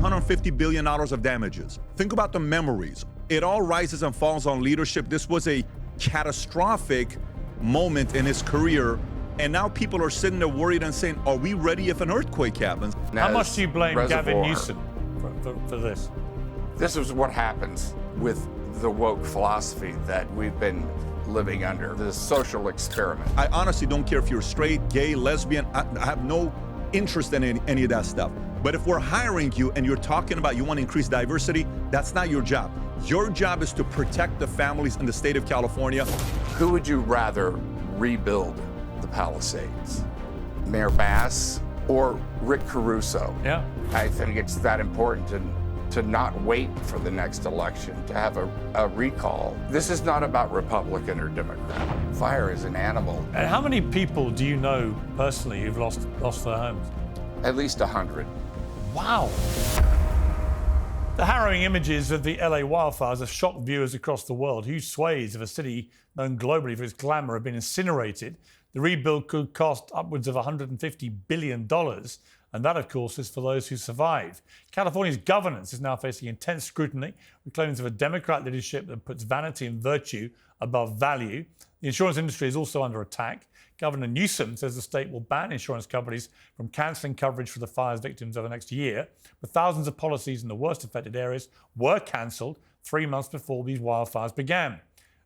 $150 billion of damages. Think about the memories. It all rises and falls on leadership. This was a catastrophic moment in his career. And now people are sitting there worried and saying, are we ready if an earthquake happens? How much do you blame Gavin Newsom for this? This is what happens with the woke philosophy that we've been living under, the social experiment. I honestly don't care if you're straight, gay, lesbian. I have no interest in any of that stuff. But if we're hiring you and you're talking about you want to increase diversity, that's not your job. Your job is to protect the families in the state of California. Who would you rather rebuild the Palisades? Mayor Bass or Rick Caruso? Yeah. I think it's that important to not wait for the next election, to have a recall. This is not about Republican or Democrat. Fire is an animal. And how many people do you know personally who've lost their homes? At least 100. Wow. The harrowing images of the LA wildfires have shocked viewers across the world. Huge swathes of a city known globally for its glamour have been incinerated. The rebuild could cost upwards of $150 billion. And that, of course, is for those who survive. California's governance is now facing intense scrutiny with claims of a Democrat leadership that puts vanity and virtue above value. The insurance industry is also under attack. Governor Newsom says the state will ban insurance companies from cancelling coverage for the fire's victims over the next year. But thousands of policies in the worst affected areas were cancelled 3 months before these wildfires began.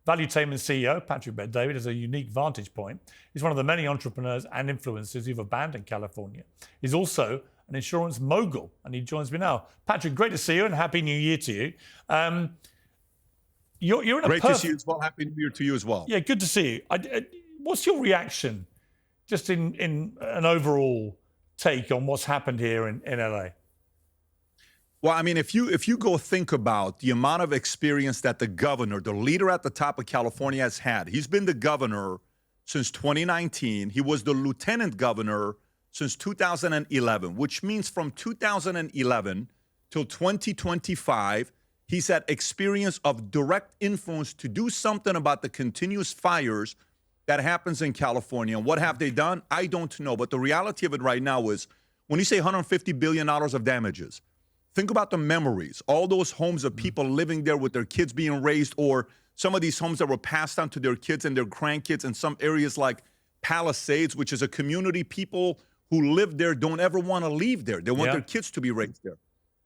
Valuetainment CEO Patrick Bet-David has a unique vantage point. He's one of the many entrepreneurs and influencers who've abandoned California. He's also an insurance mogul, and he joins me now. Patrick, great to see you, and Happy New Year to you. You're in a great to see you as well. Happy New Year to you as well. Yeah, good to see you. What's your reaction, just in an overall take on what's happened here in LA? Well, I mean, if you go think about the amount of experience that the governor, the leader at the top of California has had. He's been the governor since 2019. He was the lieutenant governor since 2011, which means from 2011 till 2025, he's had experience of direct influence to do something about the continuous fires that happens in California. And what have they done? I don't know. But the reality of it right now is when you say $150 billion of damages, think about the memories, all those homes of people living there with their kids being raised, or some of these homes that were passed down to their kids and their grandkids in some areas like Palisades, which is a community people who live there don't ever want to leave there. They want their kids to be raised there.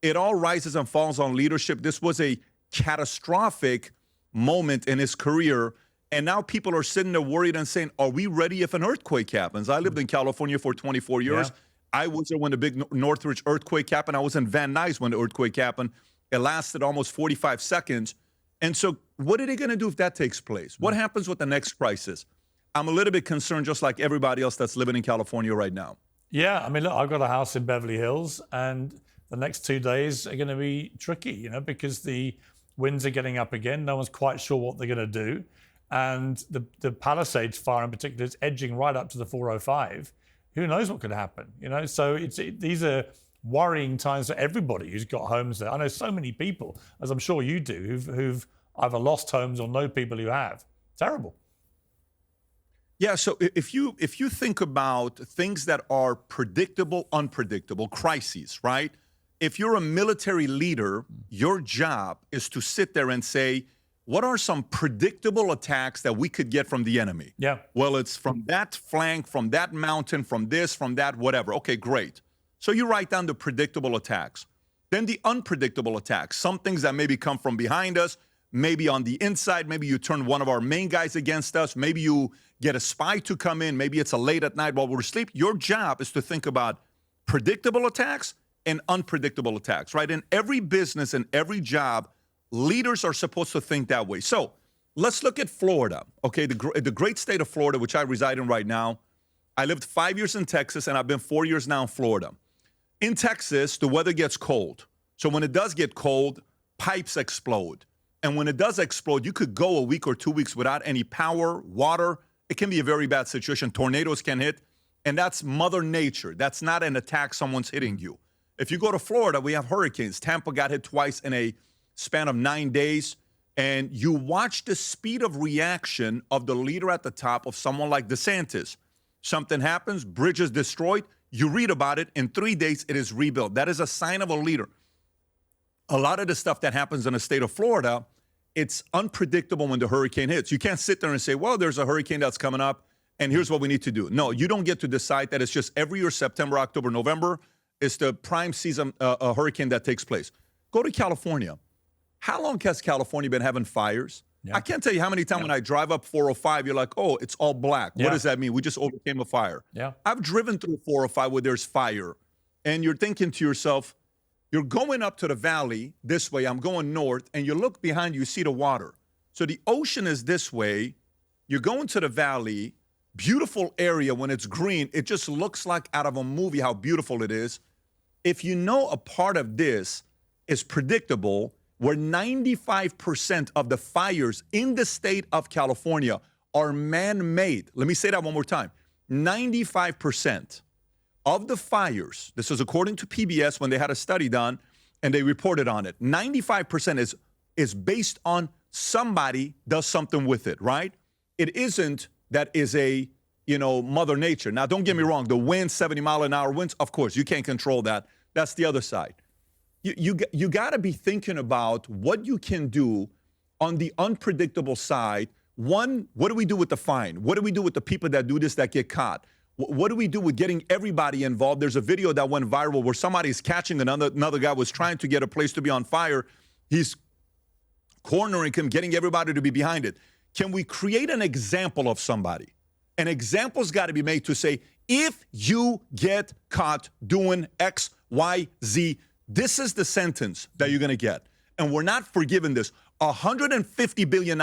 It all rises and falls on leadership. This was a catastrophic moment in his career. And now people are sitting there worried and saying, are we ready if an earthquake happens? I lived in California for 24 years. Yeah. I was there when the big Northridge earthquake happened. I was in Van Nuys when the earthquake happened. It lasted almost 45 seconds. And so what are they going to do if that takes place? What happens with the next crisis? I'm a little bit concerned, just like everybody else that's living in California right now. Yeah, I mean, look, I've got a house in Beverly Hills, and the next 2 days are going to be tricky, because the winds are getting up again. No one's quite sure what they're going to do. And the Palisades fire in particular is edging right up to the 405. Who knows what could happen, So these are worrying times for everybody who's got homes there. I know so many people, as I'm sure you do, who've either lost homes or know people who have. Terrible. Yeah, so if you think about things that are predictable, unpredictable, crises, right? If you're a military leader, your job is to sit there and say, what are some predictable attacks that we could get from the enemy? Yeah. Well, it's from that flank, from that mountain, from this, from that, whatever. Okay, great. So you write down the predictable attacks. Then the unpredictable attacks, some things that maybe come from behind us, maybe on the inside, maybe you turn one of our main guys against us, maybe you get a spy to come in, maybe it's a late at night while we're asleep. Your job is to think about predictable attacks and unpredictable attacks, right? In every business and every job, leaders are supposed to think that way. So let's look at Florida, okay? The great state of Florida, which I reside in right now. I lived 5 years in Texas, and I've been 4 years now in Florida. In Texas, the weather gets cold. So when it does get cold, pipes explode. And when it does explode, you could go a week or 2 weeks without any power, water. It can be a very bad situation. Tornadoes can hit, and that's Mother Nature. That's not an attack someone's hitting you. If you go to Florida, we have hurricanes. Tampa got hit twice in a span of 9 days, and you watch the speed of reaction of the leader at the top of someone like DeSantis. Something happens, bridge is destroyed, you read about it, in 3 days it is rebuilt. That is a sign of a leader. a lot of the stuff that happens in the state of Florida, it's unpredictable when the hurricane hits. You can't sit there and say, well, there's a hurricane that's coming up, and here's what we need to do. No, you don't get to decide that. It's just every year, September, October, November, is the prime season a hurricane that takes place. Go to California. How long has California been having fires? Yeah. I can't tell you how many times when I drive up 405, you're like, oh, it's all black. What does that mean? We just overcame a fire. Yeah. I've driven through 405 where there's fire, and you're thinking to yourself, you're going up to the valley this way, I'm going north, and you look behind you, see the water. So the ocean is this way, you're going to the valley, beautiful area. When it's green, it just looks like out of a movie how beautiful it is. If you know a part of this is predictable, where 95% of the fires in the state of California are man-made. Let me say that one more time. 95% of the fires, this is according to PBS when they had a study done and they reported on it, 95% is based on somebody does something with it, right? It isn't that is a, Mother Nature. Now, don't get me wrong. The wind, 70-mile-an-hour winds, of course, you can't control that. That's the other side. You got to be thinking about what you can do on the unpredictable side. One, what do we do with the fine? What do we do with the people that do this that get caught? What do we do with getting everybody involved? There's a video that went viral where somebody's catching another guy was trying to get a place to be on fire. He's cornering him, getting everybody to be behind it. Can we create an example of somebody? An example's got to be made to say, if you get caught doing X, Y, Z, this is the sentence that you're going to get. And we're not forgiving this. $150 billion,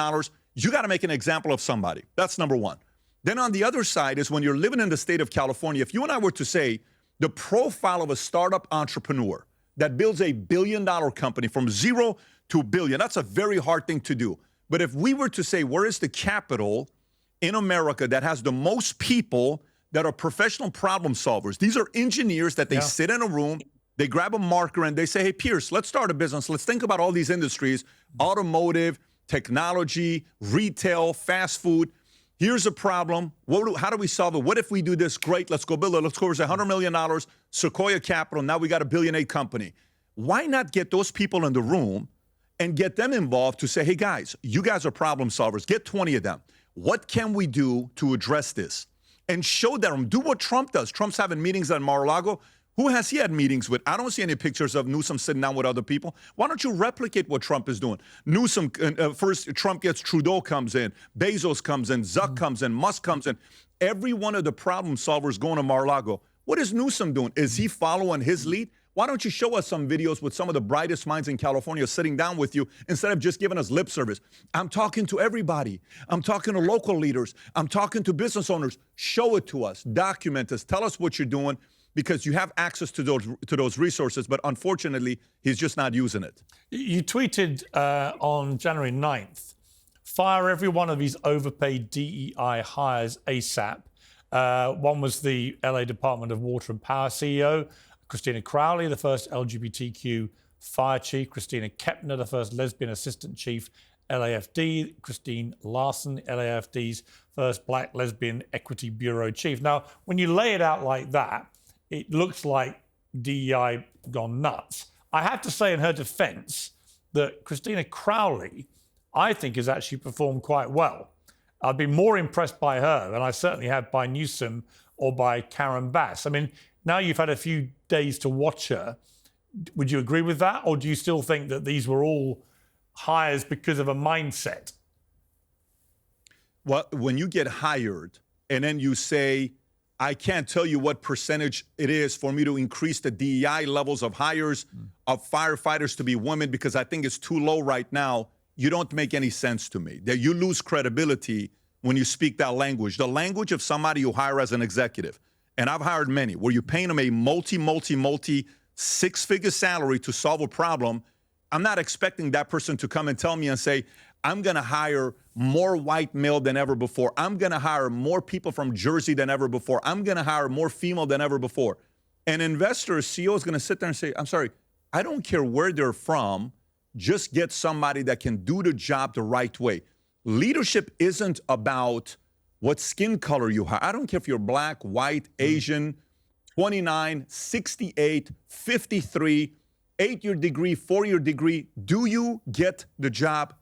you got to make an example of somebody. That's number one. Then on the other side is when you're living in the state of California, if you and I were to say the profile of a startup entrepreneur that builds a billion-dollar company from zero to $1 billion, that's a very hard thing to do. But if we were to say, where is the capital in America that has the most people that are professional problem solvers? These are engineers that they sit in a room, they grab a marker and they say, hey, Piers, let's start a business. Let's think about all these industries, automotive, technology, retail, fast food. Here's a problem. How do we solve it? What if we do this? Great, let's go build it. Let's go raise $100 million, Sequoia Capital. Now we got a $1.8 billion company. Why not get those people in the room and get them involved to say, hey, guys, you guys are problem solvers. Get 20 of them. What can we do to address this? And show them. Do what Trump does. Trump's having meetings at Mar-a-Lago. Who has he had meetings with? I don't see any pictures of Newsom sitting down with other people. Why don't you replicate what Trump is doing? Newsom, first Trump gets Trudeau comes in, Bezos comes in, Zuck comes in, Musk comes in. Every one of the problem solvers going to Mar-a-Lago. What is Newsom doing? Is he following his lead? Why don't you show us some videos with some of the brightest minds in California sitting down with you instead of just giving us lip service? I'm talking to everybody. I'm talking to local leaders. I'm talking to business owners. Show it to us. Document us. Tell us what you're doing, because you have access to those resources, but unfortunately, he's just not using it. You tweeted on January 9th, fire every one of these overpaid DEI hires ASAP. One was the LA Department of Water and Power CEO, Christina Crowley, the first LGBTQ fire chief, Christina Kepner, the first lesbian assistant chief, LAFD, Christine Larson, LAFD's first Black Lesbian Equity Bureau chief. Now, when you lay it out like that, it looks like DEI gone nuts. I have to say in her defense that Christina Crowley, I think, has actually performed quite well. I've been more impressed by her than I certainly have by Newsom or by Karen Bass. I mean, now you've had a few days to watch her. Would you agree with that? Or do you still think that these were all hires because of a mindset? Well, when you get hired and then you say, I can't tell you what percentage it is for me to increase the DEI levels of hires of firefighters to be women because I think it's too low right now, you don't make any sense to me. That you lose credibility when you speak that language. The language of somebody you hire as an executive. And I've hired many, where you're paying them a multi six-figure salary to solve a problem. I'm not expecting that person to come and tell me and say, I'm going to hire more white male than ever before. I'm going to hire more people from Jersey than ever before. I'm going to hire more female than ever before. An investor, a CEO is going to sit there and say, I'm sorry, I don't care where they're from. Just get somebody that can do the job the right way. Leadership isn't about what skin color you hire. I don't care if you're black, white, Asian, 29, 68, 53. 8-year degree, 4-year degree. Do you get the job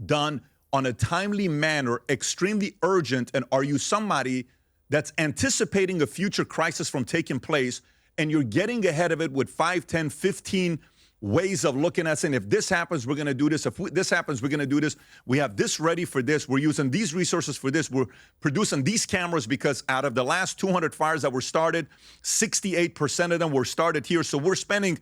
done on a timely manner, extremely urgent? And are you somebody that's anticipating a future crisis from taking place, and you're getting ahead of it with 5, 10, 15 ways of looking at saying, if this happens, we're going to do this. If this happens, we're going to do this. We have this ready for this. We're using these resources for this. We're producing these cameras because out of the last 200 fires that were started, 68% of them were started here. So we're spending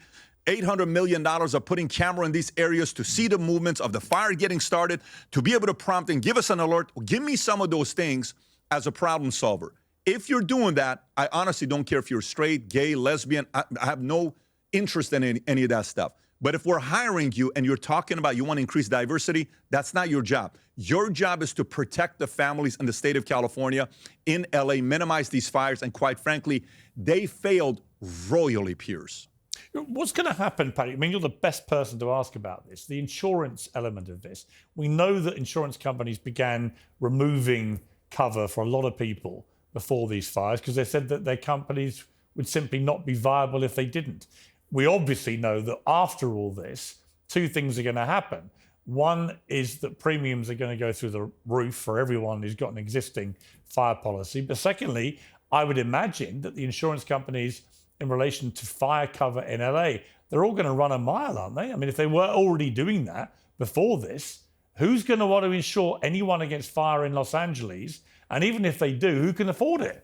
$800 million of putting camera in these areas to see the movements of the fire getting started, to be able to prompt and give us an alert. Give me some of those things as a problem solver. If you're doing that, I honestly don't care if you're straight, gay, lesbian. I have no interest in any of that stuff. But if we're hiring you and you're talking about you want to increase diversity, that's not your job. Your job is to protect the families in the state of California, in LA, minimize these fires. And quite frankly, they failed royally, Piers. What's going to happen, Paddy? I mean, you're the best person to ask about this, the insurance element of this. We know that insurance companies began removing cover for a lot of people before these fires because they said that their companies would simply not be viable if they didn't. We obviously know that after all this, two things are going to happen. One is that premiums are going to go through the roof for everyone who's got an existing fire policy. But secondly, I would imagine that the insurance companies in relation to fire cover in LA, they're all going to run a mile, aren't they? I mean, if they were already doing that before this, who's going to want to insure anyone against fire in Los Angeles? And even if they do, who can afford it?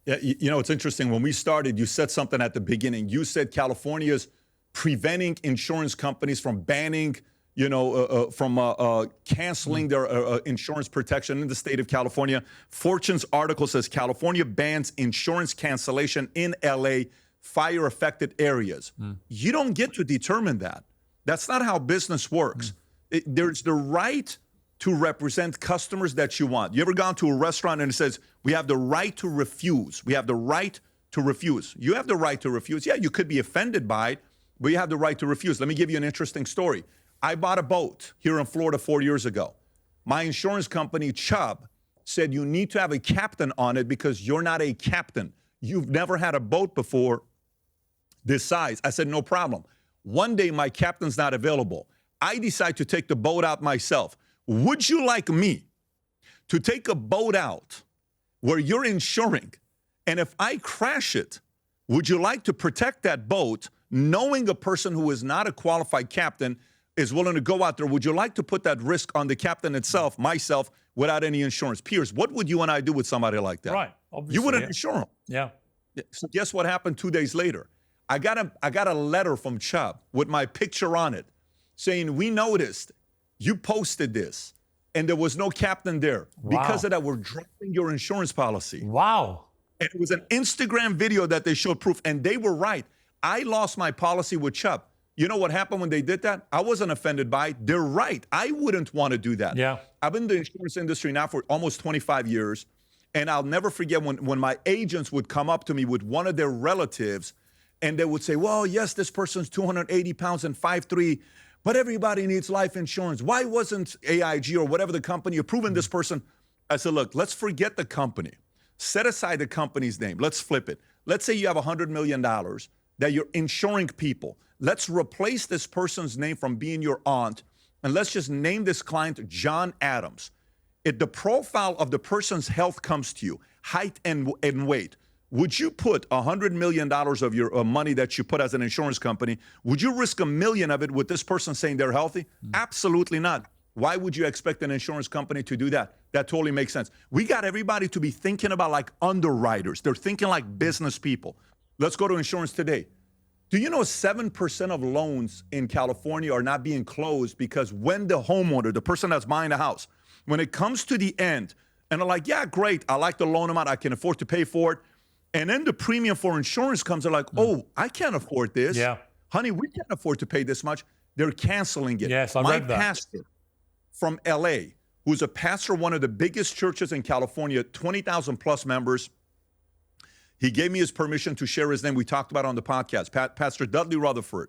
Yeah, you know, it's interesting. When we started, you said something at the beginning. You said California's preventing insurance companies from banning, canceling their insurance protection in the state of California. Fortune's article says California bans insurance cancellation in LA fire-affected areas. You don't get to determine that. That's not how business works. There's the right to represent customers that you want. You ever gone to a restaurant and it says, we have the right to refuse. We have the right to refuse. You have the right to refuse. Yeah, you could be offended by it, but you have the right to refuse. Let me give you an interesting story. I bought a boat here in Florida 4 years ago. My insurance company, Chubb, said you need to have a captain on it because you're not a captain. You've never had a boat before this size. I said, no problem. One day my captain's not available. I decide to take the boat out myself. Would you like me to take a boat out where you're insuring, and if I crash it, would you like to protect that boat knowing a person who is not a qualified captain is willing to go out there? Would you like to put that risk on the captain itself, myself, without any insurance? Piers, what would you and I do with somebody like that? Right, obviously. You wouldn't insure them. Yeah. So guess what happened 2 days later? I got a letter from Chubb with my picture on it saying, we noticed you posted this, and there was no captain there. Wow. Because of that, we're dropping your insurance policy. Wow. And it was an Instagram video that they showed proof, and they were right. I lost my policy with Chubb. You know what happened when they did that? I wasn't offended by it. They're right. I wouldn't want to do that. Yeah. I've been in the insurance industry now for almost 25 years, and I'll never forget when my agents would come up to me with one of their relatives, and they would say, well, yes, this person's 280 pounds and 5'3", but everybody needs life insurance. Why wasn't AIG or whatever the company approving this person? I said, look, let's forget the company. Set aside the company's name. Let's flip it. Let's say you have $100 million that you're insuring people. Let's replace this person's name from being your aunt, and let's just name this client John Adams. If the profile of the person's health comes to you, height and weight, would you put $100 million of your money that you put as an insurance company, would you risk $1 million of it with this person saying they're healthy? Absolutely not. Why would you expect an insurance company to do that? That totally makes sense. We got everybody to be thinking about like underwriters. They're thinking like business people. Let's go to insurance today. Do you know 7% of loans in California are not being closed because when the homeowner, the person that's buying the house, when it comes to the end, and they're like, yeah, great, I like the loan amount, I can afford to pay for it. And then the premium for insurance comes, they're like, oh, I can't afford this. Yeah. Honey, we can't afford to pay this much. They're canceling it. Yes, I read that. My pastor from LA, who's a pastor of one of the biggest churches in California, 20,000 plus members, he gave me his permission to share his name. We talked about it on the podcast. Pastor Dudley Rutherford,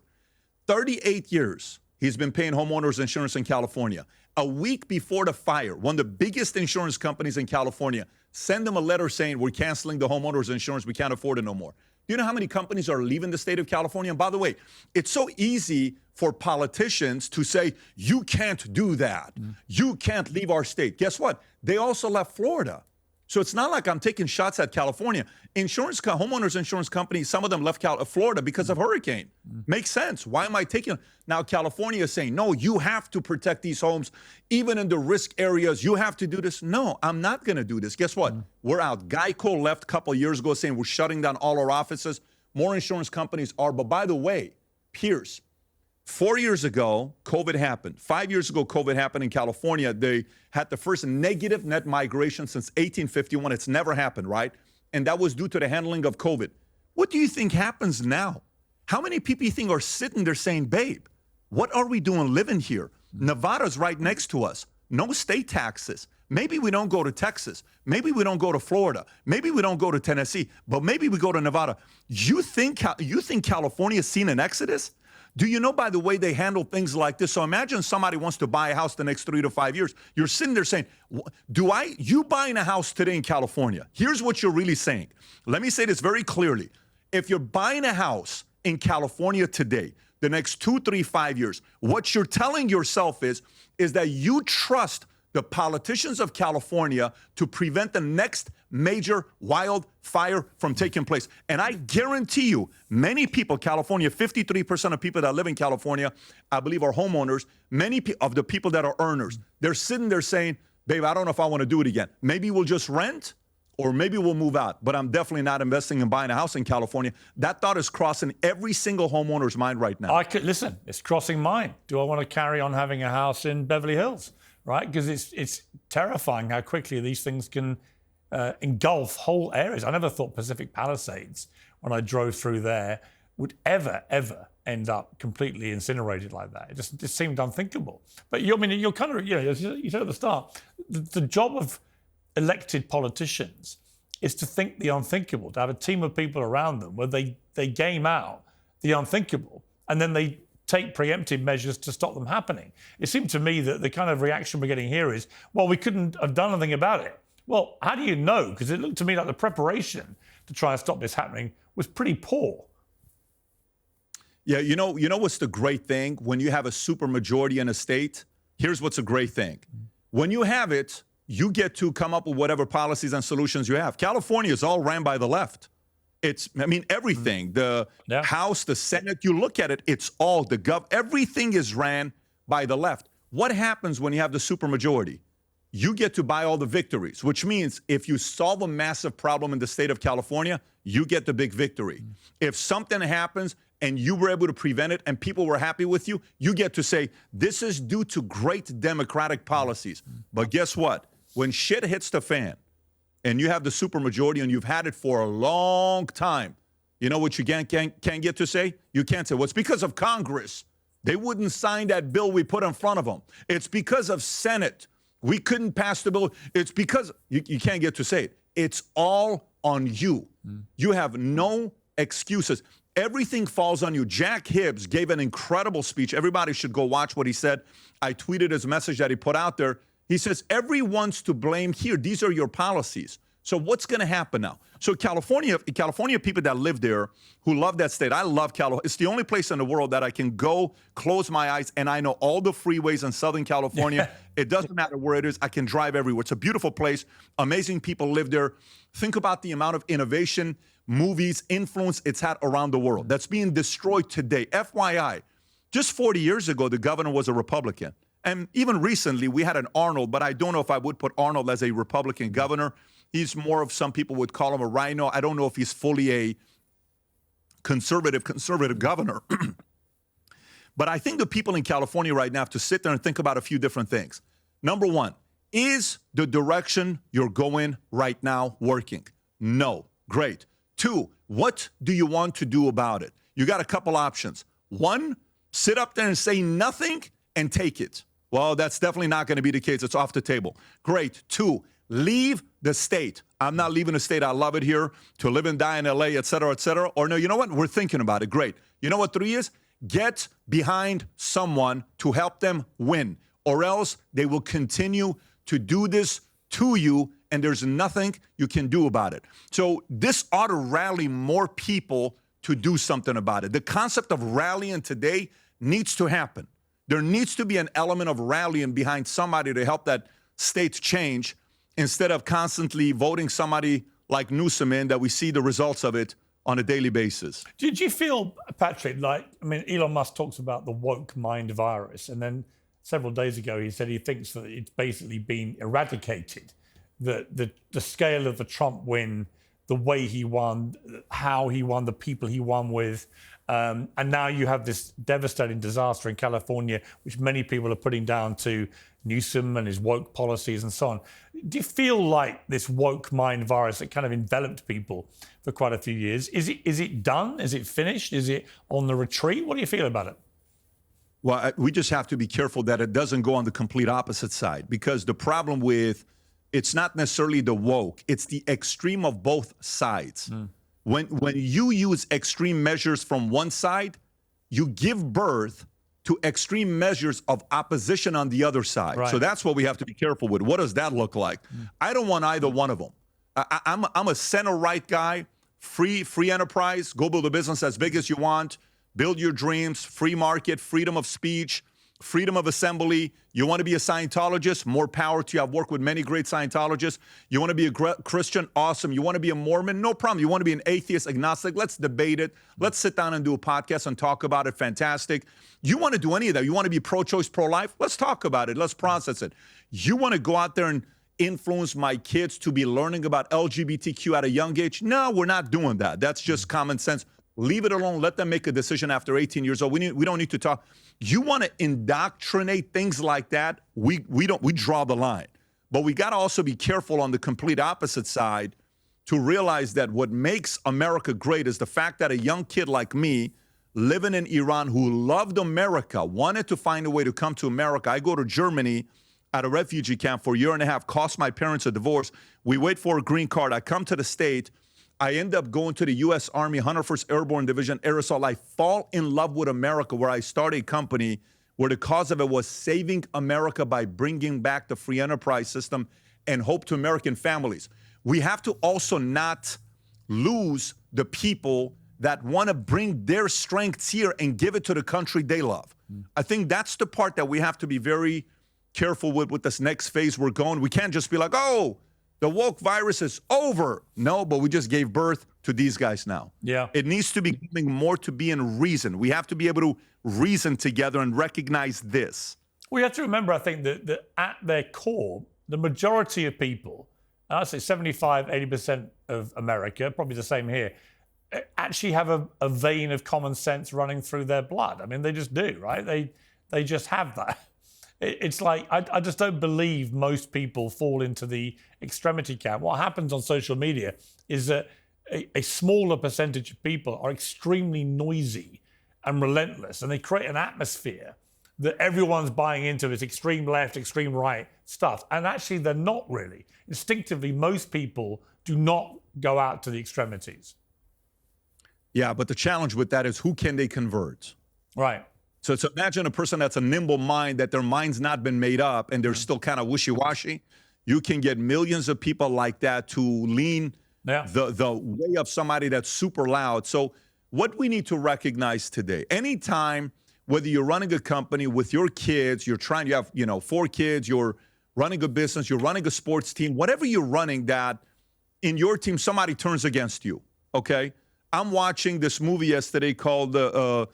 38 years he's been paying homeowners insurance in California. A week before the fire, one of the biggest insurance companies in California send them a letter saying we're canceling the homeowners insurance. We can't afford it no more. Do you know how many companies are leaving the state of California? And by the way, it's so easy for politicians to say, you can't do that. You can't leave our state. Guess what? They also left Florida. So it's not like I'm taking shots at California. Homeowners insurance companies, some of them left Florida because of hurricane. Makes sense. Why am I taking? Now California is saying, no, you have to protect these homes, even in the risk areas. You have to do this. No, I'm not going to do this. Guess what? We're out. Geico left a couple of years ago saying we're shutting down all our offices. More insurance companies are. But by the way, Piers, 4 years ago, COVID happened. 5 years ago, COVID happened in California. They had the first negative net migration since 1851. It's never happened, right? And that was due to the handling of COVID. What do you think happens now? How many people you think are sitting there saying, babe, what are we doing living here? Nevada's right next to us. No state taxes. Maybe we don't go to Texas. Maybe we don't go to Florida. Maybe we don't go to Tennessee. But maybe we go to Nevada. You think California's seen an exodus? Do you know, by the way, they handle things like this? So imagine somebody wants to buy a house the next 3 to 5 years. You're sitting there saying, you buying a house today in California? Here's what you're really saying. Let me say this very clearly. If you're buying a house in California today, the next 2, 3, 5 years, what you're telling yourself is that you trust the politicians of California to prevent the next major wildfire from taking place. And I guarantee you, many people, California, 53% of people that live in California, I believe are homeowners. Many of the people that are earners, they're sitting there saying, babe, I don't know if I want to do it again. Maybe we'll just rent or maybe we'll move out. But I'm definitely not investing in buying a house in California. That thought is crossing every single homeowner's mind right now. Listen, it's crossing mine. Do I want to carry on having a house in Beverly Hills? Right? Because it's terrifying how quickly these things can engulf whole areas. I never thought Pacific Palisades, when I drove through there, would ever end up completely incinerated like that. It just seemed unthinkable. But you're kind of, as you said at the start, the job of elected politicians is to think the unthinkable, to have a team of people around them where they game out the unthinkable and then they take preemptive measures to stop them happening. It seemed to me that the kind of reaction we're getting here is, well, we couldn't have done anything about it. Well, how do you know? Because it looked to me like the preparation to try and stop this happening was pretty poor. Yeah, you know what's the great thing? When you have a supermajority in a state, here's what's a great thing. When you have it, you get to come up with whatever policies and solutions you have. California is all ran by the left. Everything, the House, the Senate, you look at it, it's all everything is ran by the left. What happens when you have the supermajority? You get to buy all the victories, which means if you solve a massive problem in the state of California, you get the big victory. If something happens and you were able to prevent it and people were happy with you, you get to say, this is due to great democratic policies. But guess what? When shit hits the fan, and you have the supermajority and you've had it for a long time, you know what you can't get to say? You can't say, well, it's because of Congress. They wouldn't sign that bill we put in front of them. It's because of Senate. We couldn't pass the bill. It's because you can't get to say it. It's all on you. You have no excuses. Everything falls on you. Jack Hibbs gave an incredible speech. Everybody should go watch what he said. I tweeted his message that he put out there. He says, everyone's to blame here. These are your policies. So what's going to happen now? So California people that live there who love that state, I love California. It's the only place in the world that I can go, close my eyes, and I know all the freeways in Southern California. It doesn't matter where it is. I can drive everywhere. It's a beautiful place. Amazing people live there. Think about the amount of innovation, movies, influence it's had around the world. That's being destroyed today. FYI, just 40 years ago, the governor was a Republican. And even recently, we had an Arnold, but I don't know if I would put Arnold as a Republican governor. He's more of, some people would call him a rhino. I don't know if he's fully a conservative governor. But I think the people in California right now have to sit there and think about a few different things. Number one, is the direction you're going right now working? No. Great. Two, what do you want to do about it? You got a couple options. One, sit up there and say nothing and take it. Well, that's definitely not going to be the case. It's off the table. Great. Two, leave the state. I'm not leaving the state. I love it here, to live and die in LA, et cetera, et cetera. Or no, you know what? We're thinking about it. Great. You know what three is? Get behind someone to help them win, or else they will continue to do this to you and there's nothing you can do about it. So this ought to rally more people to do something about it. The concept of rallying today needs to happen. There needs to be an element of rallying behind somebody to help that state change instead of constantly voting somebody like Newsom in that we see the results of it on a daily basis. Did you feel, Patrick, like, I mean, Elon Musk talks about the woke mind virus, and then several days ago he said he thinks that it's basically been eradicated, the scale of the Trump win, the way he won, how he won, the people he won with. And now you have this devastating disaster in California, which many people are putting down to Newsom and his woke policies and so on. Do you feel like this woke mind virus that kind of enveloped people for quite a few years, is it done? Is it finished? Is it on the retreat? What do you feel about it? Well, we just have to be careful that it doesn't go on the complete opposite side, because the problem with it's not necessarily the woke, it's the extreme of both sides. When you use extreme measures from one side, you give birth to extreme measures of opposition on the other side. Right. So that's what we have to be careful with. What does that look like? I don't want either one of them. I'm a center-right guy, free enterprise, go build a business as big as you want, build your dreams, free market, freedom of speech, freedom of assembly. You want to be a Scientologist? More power to you. I've worked with many great Scientologists. You want to be a Christian? Awesome. You want to be a Mormon? No problem. You want to be an atheist, agnostic? Let's debate it. Let's sit down and do a podcast and talk about it. Fantastic. You want to do any of that? You want to be pro-choice, pro-life? Let's talk about it. Let's process it. You want to go out there and influence my kids to be learning about LGBTQ at a young age? No, we're not doing that. That's just common sense. Leave it alone. Let them make a decision after 18 years old. We don't need to talk. You want to indoctrinate things like that? We draw the line. But we got to also be careful on the complete opposite side to realize that what makes America great is the fact that a young kid like me, living in Iran, who loved America, wanted to find a way to come to America. I go to Germany at a refugee camp for a year and a half, cost my parents a divorce. We wait for a green card. I come to the state. I end up going to the U.S. Army 101st Airborne Division, Air Assault. I fall in love with America, where I started a company where the cause of it was saving America by bringing back the free enterprise system and hope to American families. We have to also not lose the people that want to bring their strengths here and give it to the country they love. I think that's the part that we have to be very careful with this next phase we're going. We can't just be like, oh, the woke virus is over. No, but we just gave birth to these guys now. Yeah. It needs to be coming more to be in reason. We have to be able to reason together and recognize this. We have to remember, I think, that at their core, the majority of people, I'd say 75, 80% of America, probably the same here, actually have a vein of common sense running through their blood. I mean, they just do, right? They just have that. It's like, I just don't believe most people fall into the extremity camp. What happens on social media is that a smaller percentage of people are extremely noisy and relentless, and they create an atmosphere that everyone's buying into this extreme left, extreme right stuff. And actually, they're not really. Instinctively, most people do not go out to the extremities. Yeah, but the challenge with that is who can they convert? Right. So imagine a person that's a nimble mind, that their mind's not been made up and they're still kind of wishy-washy. You can get millions of people like that to lean the way of somebody that's super loud. So what we need to recognize today, anytime, whether you're running a company with your kids, you have 4 kids, you're running a business, you're running a sports team, whatever you're running, that in your team somebody turns against you, okay? I'm watching this movie yesterday called the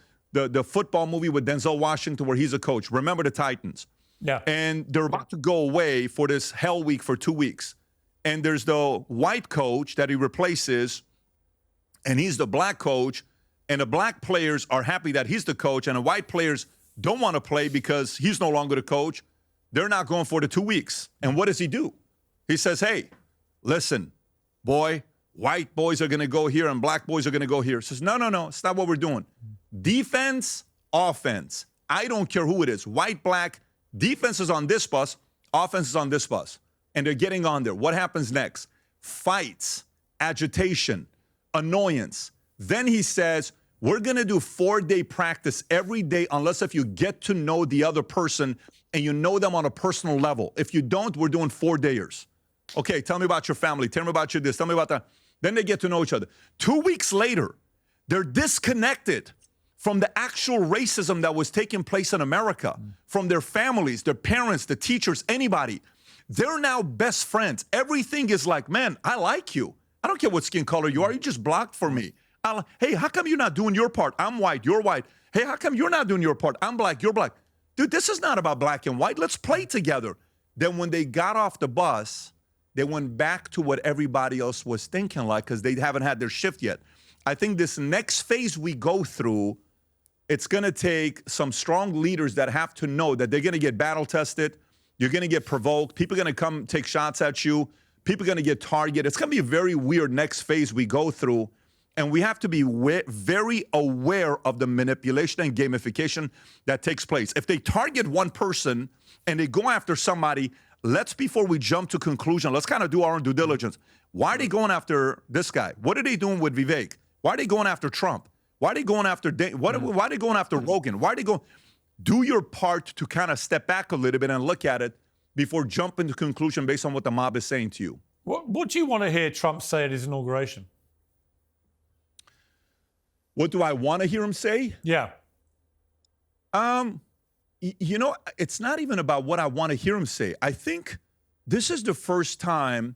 football movie with Denzel Washington, where he's a coach. Remember the Titans. Yeah. And they're about to go away for this hell week for 2 weeks. And there's the white coach that he replaces, and he's the black coach. And the black players are happy that he's the coach, and the white players don't want to play because he's no longer the coach. They're not going for the 2 weeks. And what does he do? He says, hey, listen, boy, white boys are going to go here and black boys are going to go here. He says, no, it's not what we're doing. Defense, offense. I don't care who it is. White, black, defense is on this bus, offense is on this bus. And they're getting on there. What happens next? Fights, agitation, annoyance. Then he says, we're going to do 4-day practice every day unless if you get to know the other person and you know them on a personal level. If you don't, we're doing 4-dayers. Okay, tell me about your family. Tell me about your this. Tell me about that. Then they get to know each other. 2 weeks later, they're disconnected from the actual racism that was taking place in America, from their families, their parents, the teachers, anybody. They're now best friends. Everything is like, man, I like you. I don't care what skin color you are. You just blocked for me. Hey, how come you're not doing your part? I'm white, you're white. Hey, how come you're not doing your part? I'm black, you're black. Dude, this is not about black and white. Let's play together. Then when they got off the bus, they went back to what everybody else was thinking like, because they haven't had their shift yet. I think this next phase we go through, it's going to take some strong leaders that have to know that they're going to get battle tested. You're going to get provoked. People are going to come take shots at you. People are going to get targeted. It's going to be a very weird next phase we go through. And we have to be very aware of the manipulation and gamification that takes place. If they target one person and they go after somebody, before we jump to conclusion, let's kind of do our own due diligence. Why are they going after this guy? What are they doing with Vivek? Why are they going after Trump? Why are they going after why are they going after Rogan? Why are they going? Do your part to kind of step back a little bit and look at it before jumping to conclusion based on what the mob is saying to you. What do you want to hear Trump say at his inauguration? What do I want to hear him say? Yeah. You know, it's not even about what I want to hear him say. I think this is the first time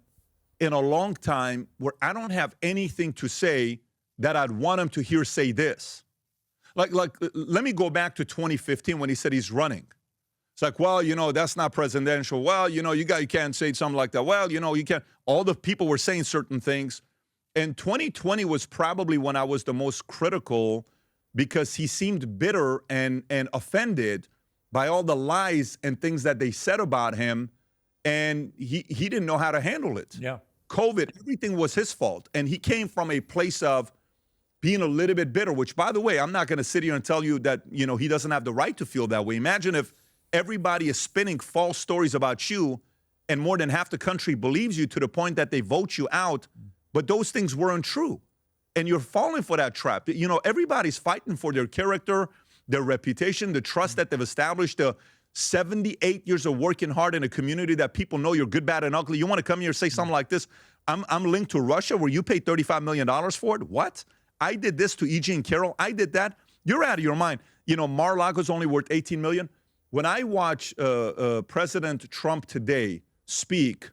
in a long time where I don't have anything to say that I'd want him to hear say this. Like, let me go back to 2015 when he said he's running. It's like, well, you know, that's not presidential. Well, you know, you can't say something like that. Well, you know, you can't. All the people were saying certain things. And 2020 was probably when I was the most critical because he seemed bitter and offended by all the lies and things that they said about him. And he didn't know how to handle it. Yeah. COVID, everything was his fault. And he came from a place of being a little bit bitter, which, by the way, I'm not going to sit here and tell you that, you know, he doesn't have the right to feel that way. Imagine if everybody is spinning false stories about you and more than half the country believes you to the point that they vote you out, but those things weren't true. And you're falling for that trap. You know, everybody's fighting for their character, their reputation, the trust that they've established, the 78 years of working hard in a community that people know you're good, bad, and ugly. You want to come here and say something like this? I'm linked to Russia where you paid $35 million for it? What? I did this to E.G. and Carroll. I did that. You're out of your mind. You know, Mar-a-Lago's only worth $18 million. When I watch President Trump today speak,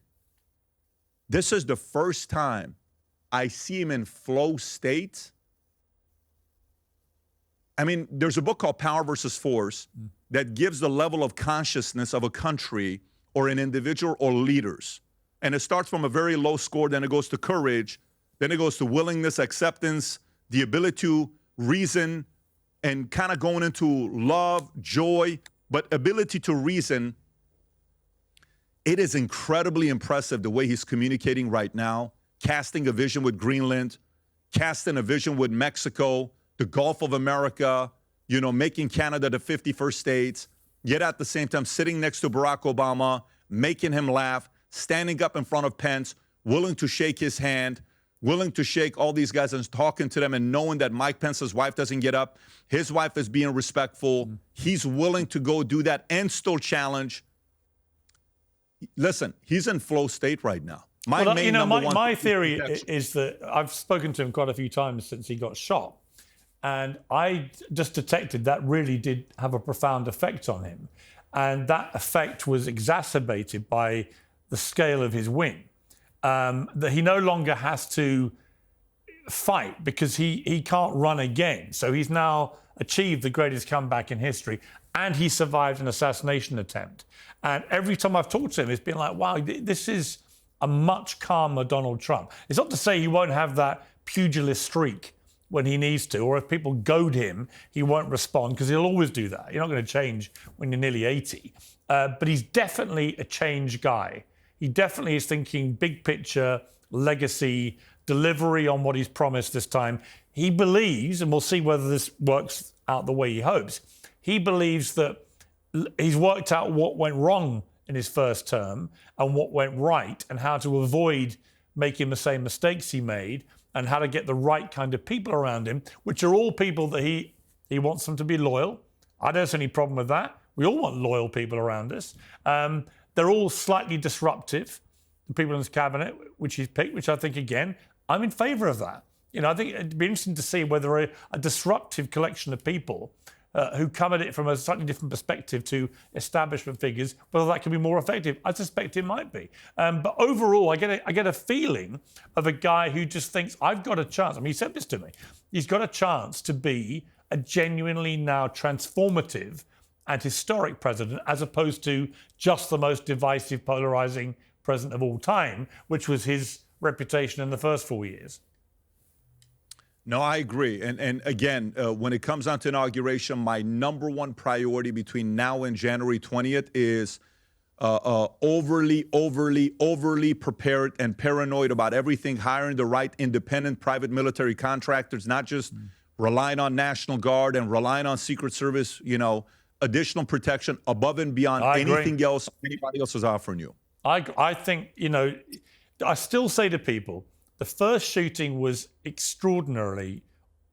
this is the first time I see him in flow state. I mean, there's a book called Power versus Force that gives the level of consciousness of a country or an individual or leaders. And it starts from a very low score, then it goes to courage, then it goes to willingness, acceptance, the ability to reason, and kind of going into love, joy, but ability to reason. It is incredibly impressive the way he's communicating right now, casting a vision with Greenland, casting a vision with Mexico, the Gulf of America, you know, making Canada the 51st states, yet at the same time sitting next to Barack Obama, making him laugh, standing up in front of Pence, willing to shake his hand, willing to shake all these guys and talking to them and knowing that Mike Pence's wife doesn't get up. His wife is being respectful. He's willing to go do that and still challenge. Listen, he's in flow state right now. My theory is that I've spoken to him quite a few times since he got shot. And I just detected that really did have a profound effect on him. And that effect was exacerbated by the scale of his win. That he no longer has to fight because he can't run again. So he's now achieved the greatest comeback in history, and he survived an assassination attempt. And every time I've talked to him, it's been like, wow, this is a much calmer Donald Trump. It's not to say he won't have that pugilist streak when he needs to, or if people goad him, he won't respond, because he'll always do that. You're not going to change when you're nearly 80. But he's definitely a change guy. He definitely is thinking big picture, legacy, delivery on what he's promised this time. He believes, and we'll see whether this works out the way he hopes, he believes that he's worked out what went wrong in his first term and what went right and how to avoid making the same mistakes he made and how to get the right kind of people around him, which are all people that he wants them to be loyal. I don't see any problem with that. We all want loyal people around us. They're all slightly disruptive. the people in his cabinet, which he's picked, which I think, again, I'm in favour of that. You know, I think it'd be interesting to see whether a disruptive collection of people who come at it from a slightly different perspective to establishment figures, whether that can be more effective. I suspect it might be. But overall, I get a feeling of a guy who just thinks, I've got a chance. I mean, he said this to me. He's got a chance to be a genuinely now transformative and historic president, as opposed to just the most divisive, polarising president of all time, which was his reputation in the first 4 years. No, I agree. And again, when it comes down to inauguration, my number one priority between now and January 20th is overly prepared and paranoid about everything, hiring the right independent private military contractors, not just relying on National Guard and relying on Secret Service, you know, additional protection above and beyond anything else anybody else is offering you. I think, you know, I still say to people, the first shooting was extraordinarily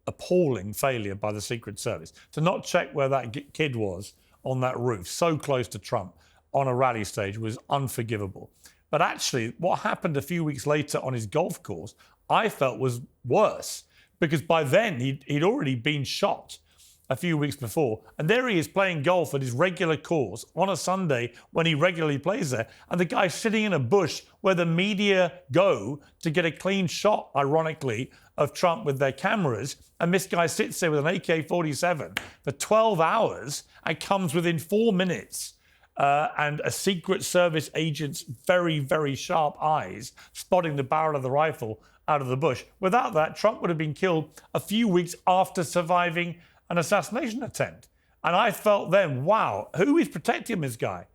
appalling failure by the Secret Service. To not check where that kid was on that roof, so close to Trump, on a rally stage was unforgivable. But actually, what happened a few weeks later on his golf course, I felt was worse, because by then he'd already been shot a few weeks before. And there he is playing golf at his regular course on a Sunday when he regularly plays there. And the guy's sitting in a bush where the media go to get a clean shot, ironically, of Trump with their cameras. And this guy sits there with an AK-47 for 12 hours and comes within 4 minutes. And a Secret Service agent's very, very sharp eyes spotting the barrel of the rifle out of the bush. Without that, Trump would have been killed a few weeks after surviving an assassination attempt. And I felt then, wow, who is protecting this guy?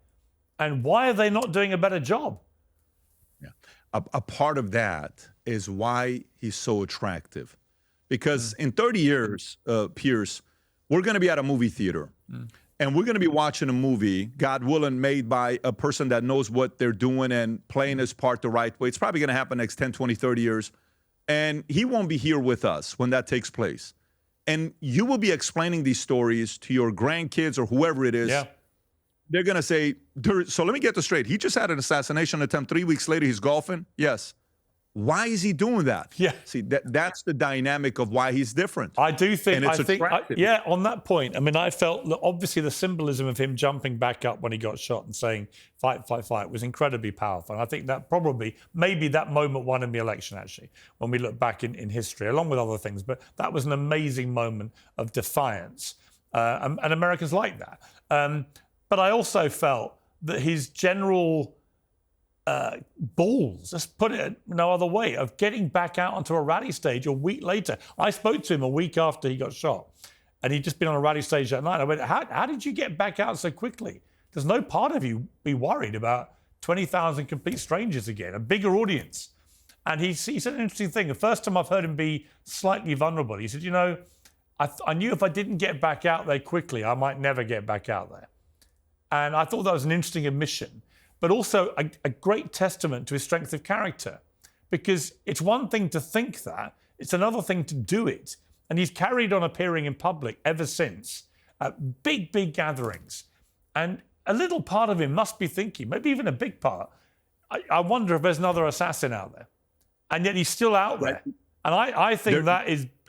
And why are they not doing a better job? Yeah. A part of that is why he's so attractive. Because in 30 years, Piers, we're going to be at a movie theater. And we're going to be watching a movie, God willing, made by a person that knows what they're doing and playing his part the right way. It's probably going to happen next 10, 20, 30 years. And he won't be here with us when that takes place. And you will be explaining these stories to your grandkids or whoever it is. Yeah. They're going to say, so let me get this straight. He just had an assassination attempt. 3 weeks later, he's golfing. Yes. Why is he doing that? Yeah. See, that's the dynamic of why he's different. I do think, attractive. yeah, on that point, I mean, I felt that obviously the symbolism of him jumping back up when he got shot and saying, fight, fight, fight, was incredibly powerful. And I think that probably, maybe that moment won him the election, actually, when we look back in history, along with other things. But that was an amazing moment of defiance. And Americans like that. But I also felt that his general balls, let's put it no other way, of getting back out onto a rally stage a week later. I spoke to him a week after he got shot, and he'd just been on a rally stage that night. I went, how did you get back out so quickly? There's no part of you be worried about 20,000 complete strangers again, a bigger audience. And he said an interesting thing. The first time I've heard him be slightly vulnerable, he said, you know, I knew if I didn't get back out there quickly, I might never get back out there. And I thought that was an interesting admission, but also a great testament to his strength of character. Because it's one thing to think that, it's another thing to do it. And he's carried on appearing in public ever since, at big, big gatherings. And a little part of him must be thinking, maybe even a big part, I wonder if there's another assassin out there. And yet he's still out there. And I think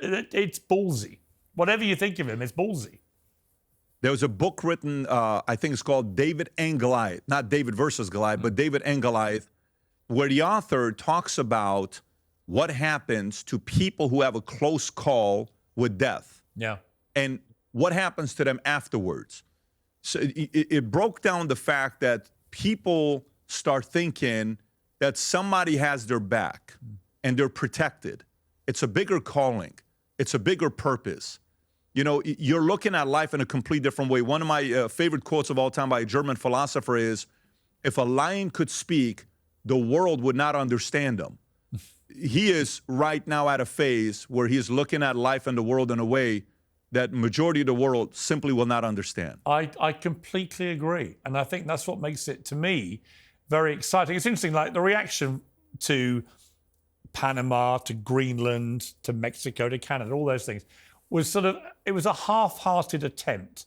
it's ballsy. Whatever you think of him, it's ballsy. There was a book written, I think it's called David and Goliath, not David versus Goliath, but David and Goliath, where the author talks about what happens to people who have a close call with death. Yeah. And what happens to them afterwards. So it broke down the fact that people start thinking that somebody has their back and they're protected. It's a bigger calling. It's a bigger purpose. You know, you're looking at life in a completely different way. One of my favorite quotes of all time by a German philosopher is, if a lion could speak, the world would not understand him. He is right now at a phase where he's looking at life and the world in a way that majority of the world simply will not understand. I completely agree. And I think that's what makes it, to me, very exciting. It's interesting, like the reaction to Panama, to Greenland, to Mexico, to Canada, all those things, was it was a half-hearted attempt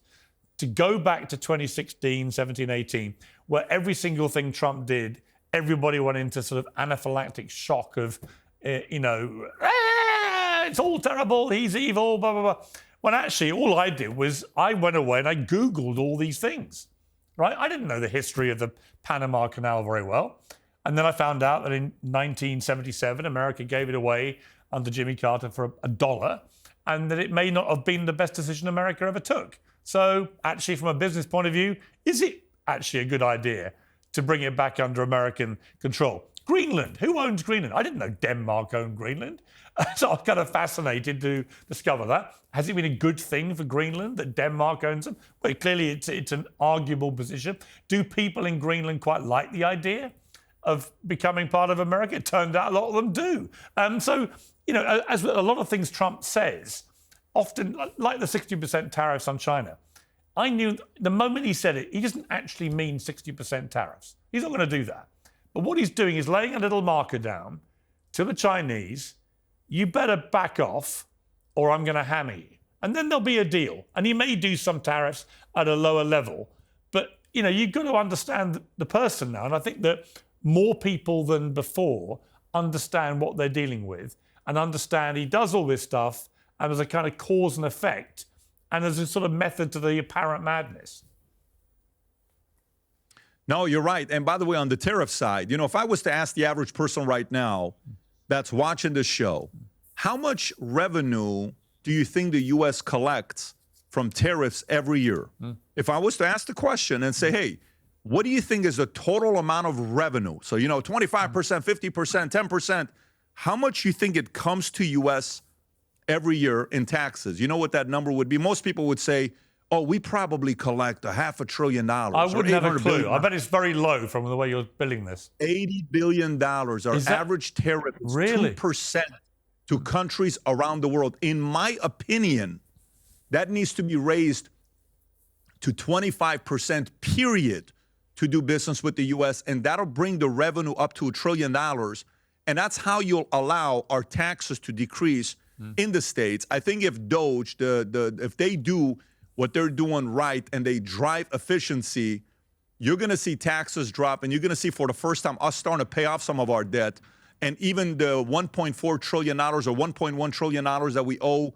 to go back to 2016, 17, 18, where every single thing Trump did everybody went into sort of anaphylactic shock of, it's all terrible, he's evil, blah, blah, blah. When actually all I did was I went away and I Googled all these things, right? I didn't know the history of the Panama Canal very well. And then I found out that in 1977, America gave it away under Jimmy Carter for $1, and that it may not have been the best decision America ever took. So actually, from a business point of view, is it actually a good idea to bring it back under American control? Greenland, who owns Greenland? I didn't know Denmark owned Greenland. So I'm kind of fascinated to discover that. Has it been a good thing for Greenland that Denmark owns them? Well, clearly it's an arguable position. Do people in Greenland quite like the idea of becoming part of America? It turned out a lot of them do. So, as a lot of things Trump says, often, like the 60% tariffs on China, I knew the moment he said it, he doesn't actually mean 60% tariffs. He's not going to do that. But what he's doing is laying a little marker down to the Chinese, you better back off or I'm going to hammer you. And then there'll be a deal. And he may do some tariffs at a lower level. But, you've got to understand the person now. And I think that more people than before understand what they're dealing with and understand he does all this stuff and there's a kind of cause and effect and there's a sort of method to the apparent madness. No, you're right. And by the way, on the tariff side, if I was to ask the average person right now that's watching this show, how much revenue do you think the U.S. collects from tariffs every year? If I was to ask the question and say, hey, what do you think is the total amount of revenue? So, 25%, 50%, 10%. How much you think it comes to U.S. every year in taxes? You know what that number would be? Most people would say, oh, we probably collect $500 billion. I wouldn't have a clue. I bet it's very low from the way you're billing this. $80 billion. Our average tariff is really? 2% to countries around the world. In my opinion, that needs to be raised to 25%, period, to do business with the U.S., and that'll bring the revenue up to $1 trillion. And that's how you'll allow our taxes to decrease in the States. I think if DOGE, if they do what they're doing right and they drive efficiency, you're going to see taxes drop, and you're going to see for the first time us starting to pay off some of our debt. And even the $1.4 trillion or $1.1 trillion that we owe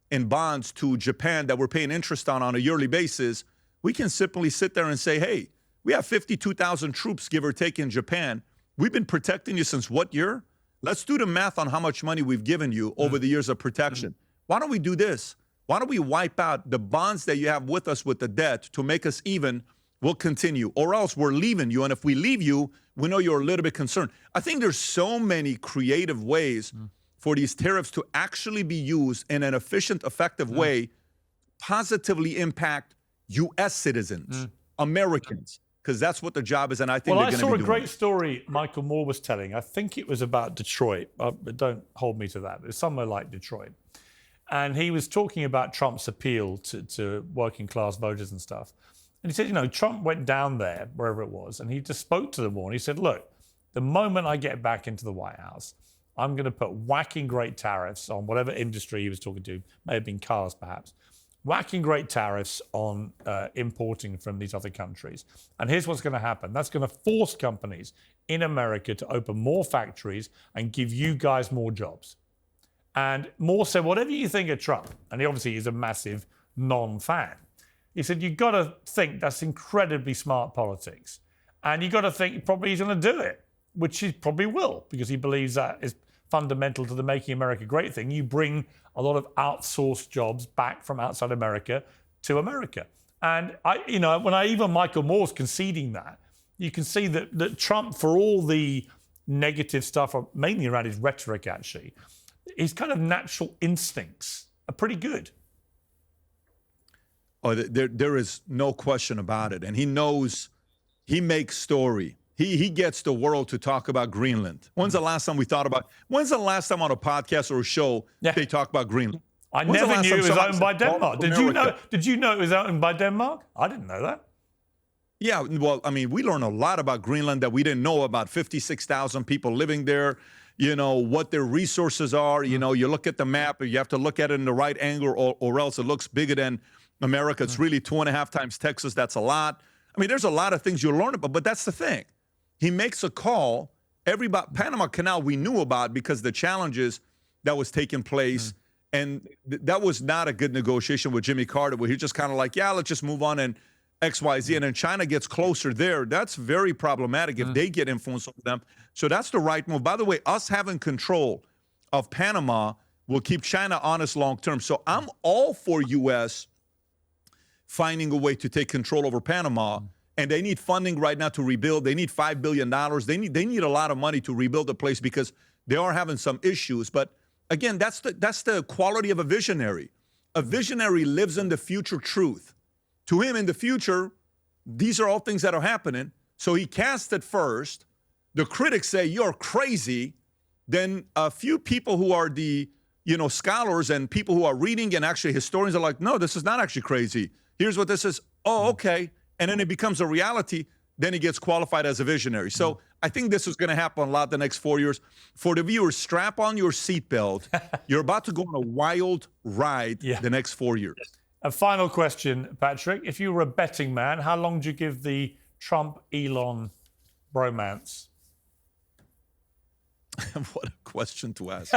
in bonds to Japan that we're paying interest on a yearly basis, we can simply sit there and say, hey, we have 52,000 troops, give or take, in Japan. We've been protecting you since what year? Let's do the math on how much money we've given you over the years of protection. Why don't we do this? Why don't we wipe out the bonds that you have with us with the debt to make us even? We'll continue. Or else we're leaving you. And if we leave you, we know you're a little bit concerned. I think there's so many creative ways for these tariffs to actually be used in an efficient, effective way, positively impact U.S. citizens, Americans, because that's what the job is. And I think they're going to be doing. Well, I saw a great story Michael Moore was telling. I think it was about Detroit. But don't hold me to that. It's somewhere like Detroit. And he was talking about Trump's appeal to working class voters and stuff. And he said, Trump went down there, wherever it was, and he just spoke to them all. And he said, look, the moment I get back into the White House, I'm going to put whacking great tariffs on whatever industry he was talking to, may have been cars perhaps, whacking great tariffs on importing from these other countries. And here's what's going to happen. That's going to force companies in America to open more factories and give you guys more jobs. And Moore said, whatever you think of Trump, and he obviously is a massive non-fan, he said, you've got to think that's incredibly smart politics. And you've got to think probably he's going to do it, which he probably will, because he believes that is fundamental to the Making America Great thing. You bring a lot of outsourced jobs back from outside America to America. And, even Michael Moore's conceding that, you can see that Trump, for all the negative stuff, mainly around his rhetoric, actually, his kind of natural instincts are pretty good. Oh, there is no question about it. And he knows, he makes story. He gets the world to talk about Greenland. When's the last time when's the last time on a podcast or a show they talk about Greenland? I never knew it was owned by Denmark. Did you know it was owned by Denmark? I didn't know that. Yeah, well, I mean, we learned a lot about Greenland that we didn't know about. 56,000 people living there, what their resources are. You look at the map, you have to look at it in the right angle or else it looks bigger than America. It's really 2.5 times Texas. That's a lot. I mean, there's a lot of things you learn about, but that's the thing. He makes a call. Everybody, Panama Canal, we knew about because the challenges that was taking place. And that was not a good negotiation with Jimmy Carter, where he's just kind of like, yeah, let's just move on and X, Y, Z. And then China gets closer there. That's very problematic if they get influence over them. So that's the right move. By the way, us having control of Panama will keep China honest long term. So I'm all for U.S. finding a way to take control over Panama. And they need funding right now to rebuild. They need $5 billion. They need a lot of money to rebuild the place because they are having some issues. But again, that's the quality of a visionary. A visionary lives in the future truth. To him, in the future, these are all things that are happening. So he casts it first. The critics say, you're crazy. Then a few people who are the scholars and people who are reading and actually historians are like, no, this is not actually crazy. Here's what this is. Oh, okay. And then it becomes a reality. Then he gets qualified as a visionary. So I think this is going to happen a lot the next 4 years. For the viewers, strap on your seatbelt. You're about to go on a wild ride the next 4 years. A final question, Patrick. If you were a betting man, how long do you give the Trump-Elon bromance? What a question to ask.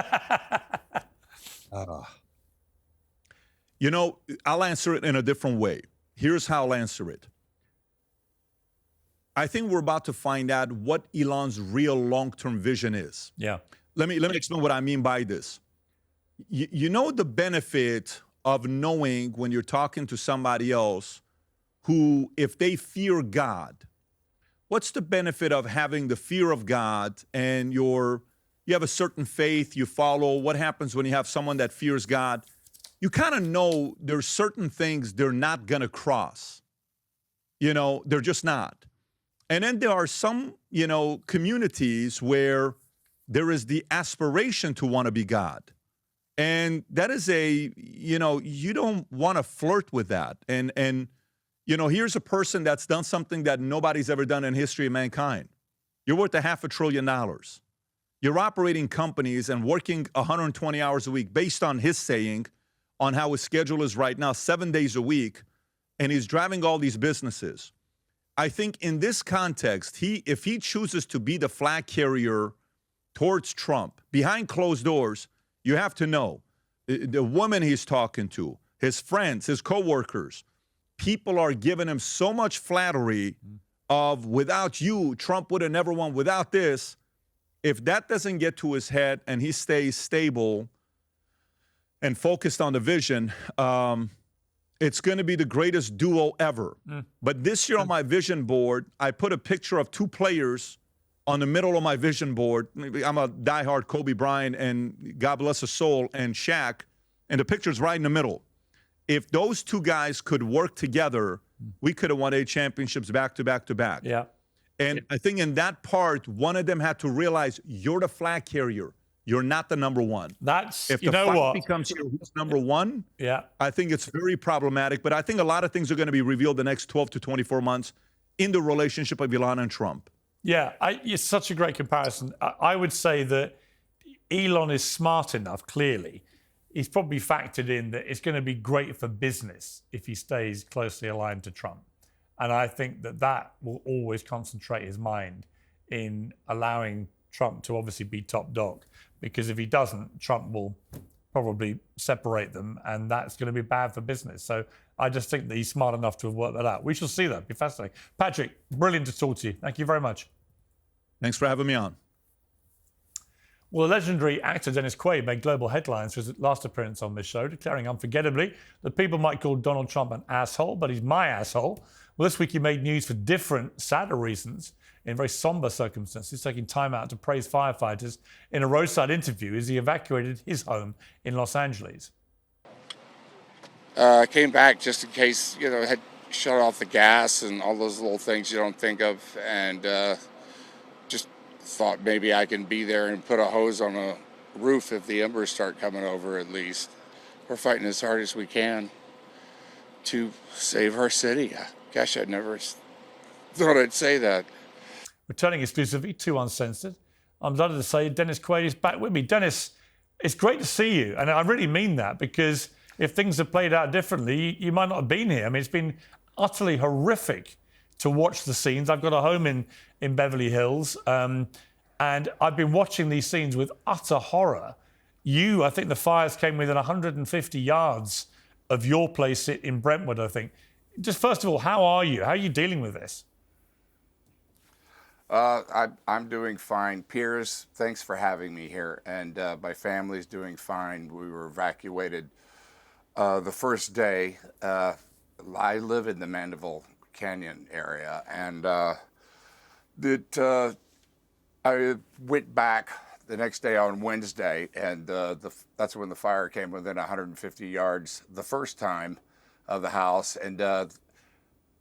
I'll answer it in a different way. Here's how I'll answer it. I think we're about to find out what Elon's real long-term vision is. Yeah. Let me explain what I mean by this. You know the benefit of knowing when you're talking to somebody else who, if they fear God, what's the benefit of having the fear of God and you have a certain faith you follow? What happens when you have someone that fears God? You kind of know there's certain things they're not going to cross. They're just not. And then there are some, communities where there is the aspiration to want to be God. And that is you don't want to flirt with that. And here's a person that's done something that nobody's ever done in history of mankind. You're worth $500 billion. You're operating companies and working 120 hours a week based on his saying, on how his schedule is right now, 7 days a week, and he's driving all these businesses. I think in this context, if he chooses to be the flag carrier towards Trump, behind closed doors, you have to know the woman he's talking to, his friends, his coworkers, people are giving him so much flattery of without you, Trump would have never won. Without this, if that doesn't get to his head and he stays stable and focused on the vision, it's going to be the greatest duo ever. But this year on my vision board, I put a picture of two players on the middle of my vision board. I'm a diehard Kobe Bryant and God bless his soul and Shaq, and the picture's right in the middle. If those two guys could work together, we could have won 8 championships back to back to back. Yeah. And I think in that part, one of them had to realize you're the flag carrier. You're not the number one. If the fight becomes who's number one, I think it's very problematic. But I think a lot of things are going to be revealed the next 12 to 24 months in the relationship of Elon and Trump. Yeah, it's such a great comparison. I would say that Elon is smart enough, clearly. He's probably factored in that it's going to be great for business if he stays closely aligned to Trump. And I think that will always concentrate his mind in allowing Trump to obviously be top dog. Because if he doesn't, Trump will probably separate them, and that's going to be bad for business. So I just think that he's smart enough to have worked that out. We shall see that. It'll be fascinating. Patrick, brilliant to talk to you. Thank you very much. Thanks for having me on. Well, legendary actor Dennis Quaid made global headlines for his last appearance on this show, declaring unforgettably that people might call Donald Trump an asshole, but he's my asshole. Well, this week he made news for different, sadder reasons, in very somber circumstances, taking time out to praise firefighters in a roadside interview as he evacuated his home in Los Angeles. Came back just in case, had shut off the gas and all those little things you don't think of, and just thought maybe I can be there and put a hose on a roof if the embers start coming over at least. We're fighting as hard as we can to save our city. Gosh, I never thought I'd say that. Returning exclusively to Uncensored, I'm delighted to say Dennis Quaid is back with me. Dennis, it's great to see you, and I really mean that, because if things had played out differently, you might not have been here. I mean, it's been utterly horrific to watch the scenes. I've got a home in Beverly Hills, and I've been watching these scenes with utter horror. I think the fires came within 150 yards of your place in Brentwood, I think. Just first of all, how are you? How are you dealing with this? I'm doing fine. Piers, thanks for having me here. And my family's doing fine. We were evacuated the first day. I live in the Mandeville Canyon area, and I went back the next day on Wednesday, and that's when the fire came within 150 yards the first time of the house. And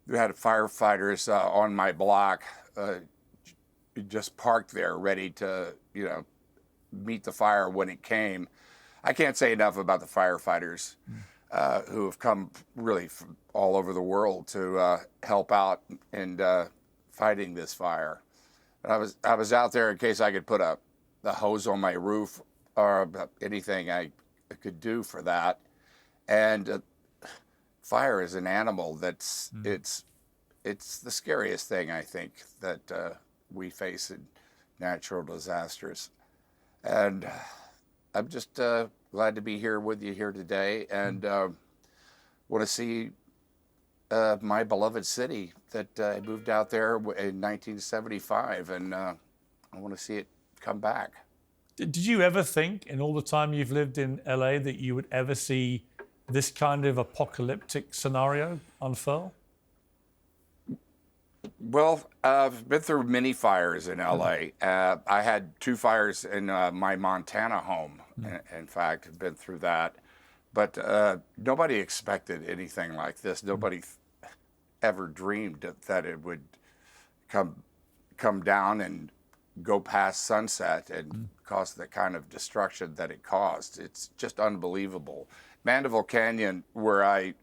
we had firefighters on my block just parked there ready to, meet the fire when it came. I can't say enough about the firefighters who have come really from all over the world to help out in fighting this fire. And I was out there in case I could put a hose on my roof or anything I could do for that. And fire is an animal that's it's the scariest thing, I think, that we face in natural disasters. And I'm just glad to be here with you here today, and want to see my beloved city that I moved out there in 1975, and I want to see it come back. Did you ever think, in all the time you've lived in LA, that you would ever see this kind of apocalyptic scenario unfurl? Well, I've been through many fires in LA. I had 2 fires in my Montana home. In fact, I've been through that. But nobody expected anything like this. Nobody ever dreamed that it would come down and go past sunset and cause the kind of destruction that it caused. It's just unbelievable. Mandeville Canyon, where I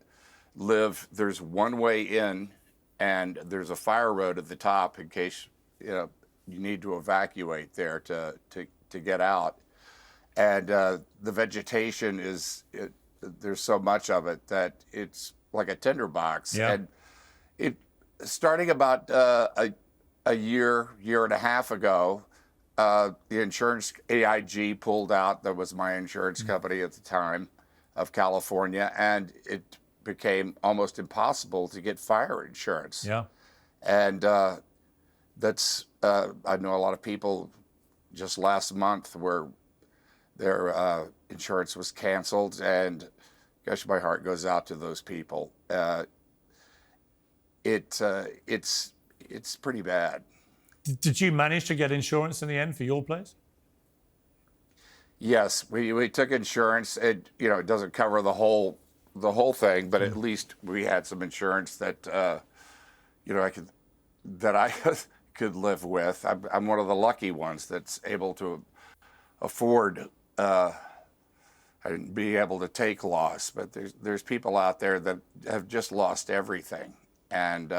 live, there's one way in, and there's a fire road at the top in case you need to evacuate there to get out. And the vegetation there's so much of it that it's like a tinderbox. Yeah. And it starting about a year and a half ago, the insurance AIG pulled out. That was my insurance company at the time of California, and it became almost impossible to get fire insurance. Yeah. And that's I know a lot of people just last month where their insurance was canceled, and gosh, my heart goes out to those people. It's pretty bad. Did you manage to get insurance in the end for your place? Yes, we took insurance. It it doesn't cover the whole thing, but at least we had some insurance that I could live with. I'm one of the lucky ones that's able to afford and be able to take loss. But there's people out there that have just lost everything, and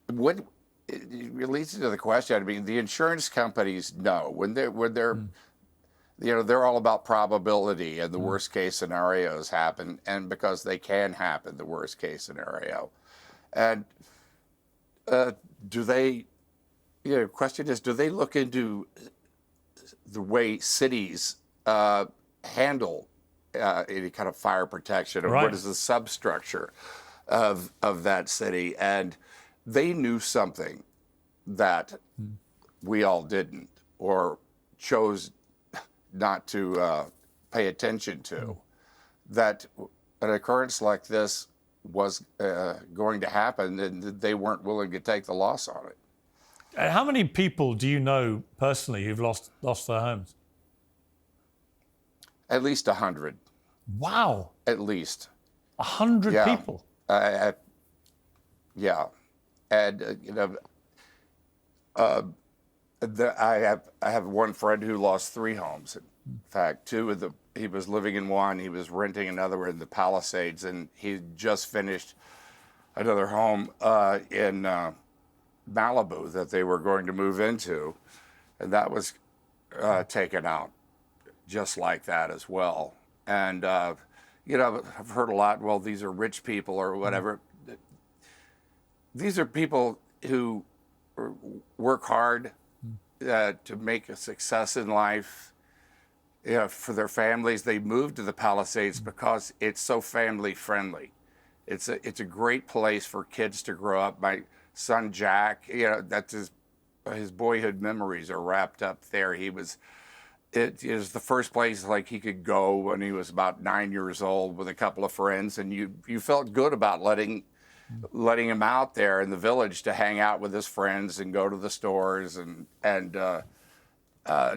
what it leads to the question. I mean, the insurance companies know when they're they're all about probability, and the worst case scenarios happen, and because they can happen, the worst case scenario. And do they, question is, do they look into the way cities handle any kind of fire protection, or Right. what is the substructure of that city? And they knew something that we all didn't, or chose not to pay attention to, that an occurrence like this was going to happen, and they weren't willing to take the loss on it. And how many people do you know personally who've lost their homes? At least 100. Wow. At least. 100 Yeah. people? Yeah. And, I have one friend who lost 3 homes. In fact, he was living in one, he was renting another in the Palisades, and he just finished another home in Malibu that they were going to move into, and that was taken out just like that as well. And I've heard a lot, well, these are rich people or whatever. these are people who work hard to make a success in life. For their families, they moved to the Palisades because it's so family friendly. It's a great place for kids to grow up. My son Jack, that's his boyhood memories are wrapped up there. It is the first place like he could go when he was about 9 years old with a couple of friends, and you felt good about letting him out there in the village to hang out with his friends and go to the stores and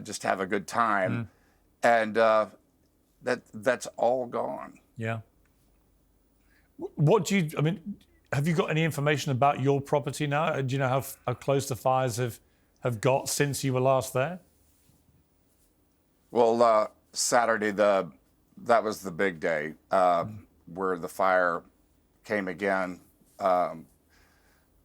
just have a good time. And that's all gone. Yeah. Have you got any information about your property now? Do you know how close the fires have got since you were last there? Well, Saturday, that was the big day where the fire came again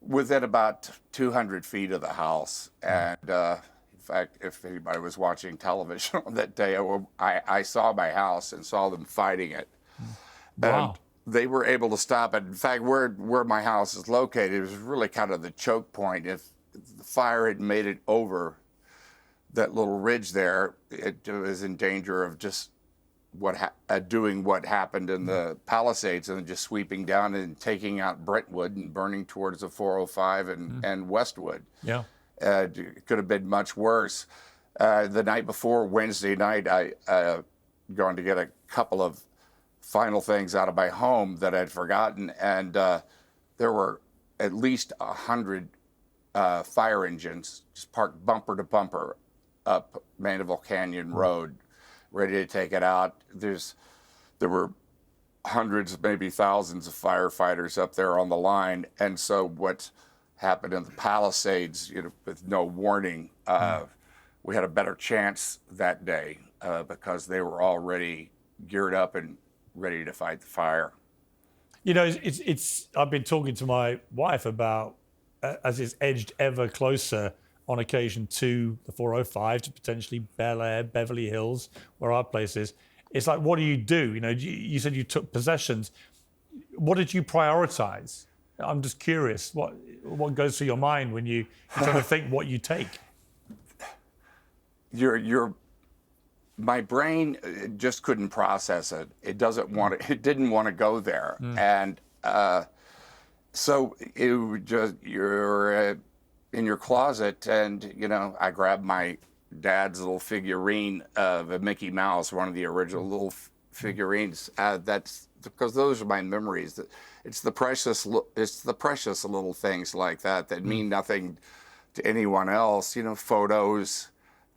within about 200 feet of the house. And in fact, if anybody was watching television on that day, I saw my house and saw them fighting it. Wow. And they were able to stop it. In fact, where my house is located, it was really kind of the choke point. If the fire had made it over that little ridge there, it was in danger of just doing what happened in the Palisades and just sweeping down and taking out Brentwood and burning towards the 405 and Westwood. Yeah. It could have been much worse. The night before, Wednesday night, I gone to get a couple of final things out of my home that I'd forgotten, and there were at least 100 fire engines just parked bumper to bumper up Mandeville Canyon Road, ready to take it out. There were hundreds, maybe thousands of firefighters up there on the line, and so what happened in the Palisades, with no warning, we had a better chance that day because they were already geared up and ready to fight the fire. I've been talking to my wife about as it's edged ever closer on occasion to the 405, to potentially Bel Air, Beverly Hills, where our place is. It's like, what do? You said you took possessions. What did you prioritize? I'm just curious. What goes through your mind when you're trying to think what you take? My brain just couldn't process it. It didn't want to go there. And so you're in your closet, and I grabbed my dad's little figurine of a Mickey Mouse, one of the original little figurines. That's because those are my memories. It's the precious little things like that mean nothing to anyone else. Photos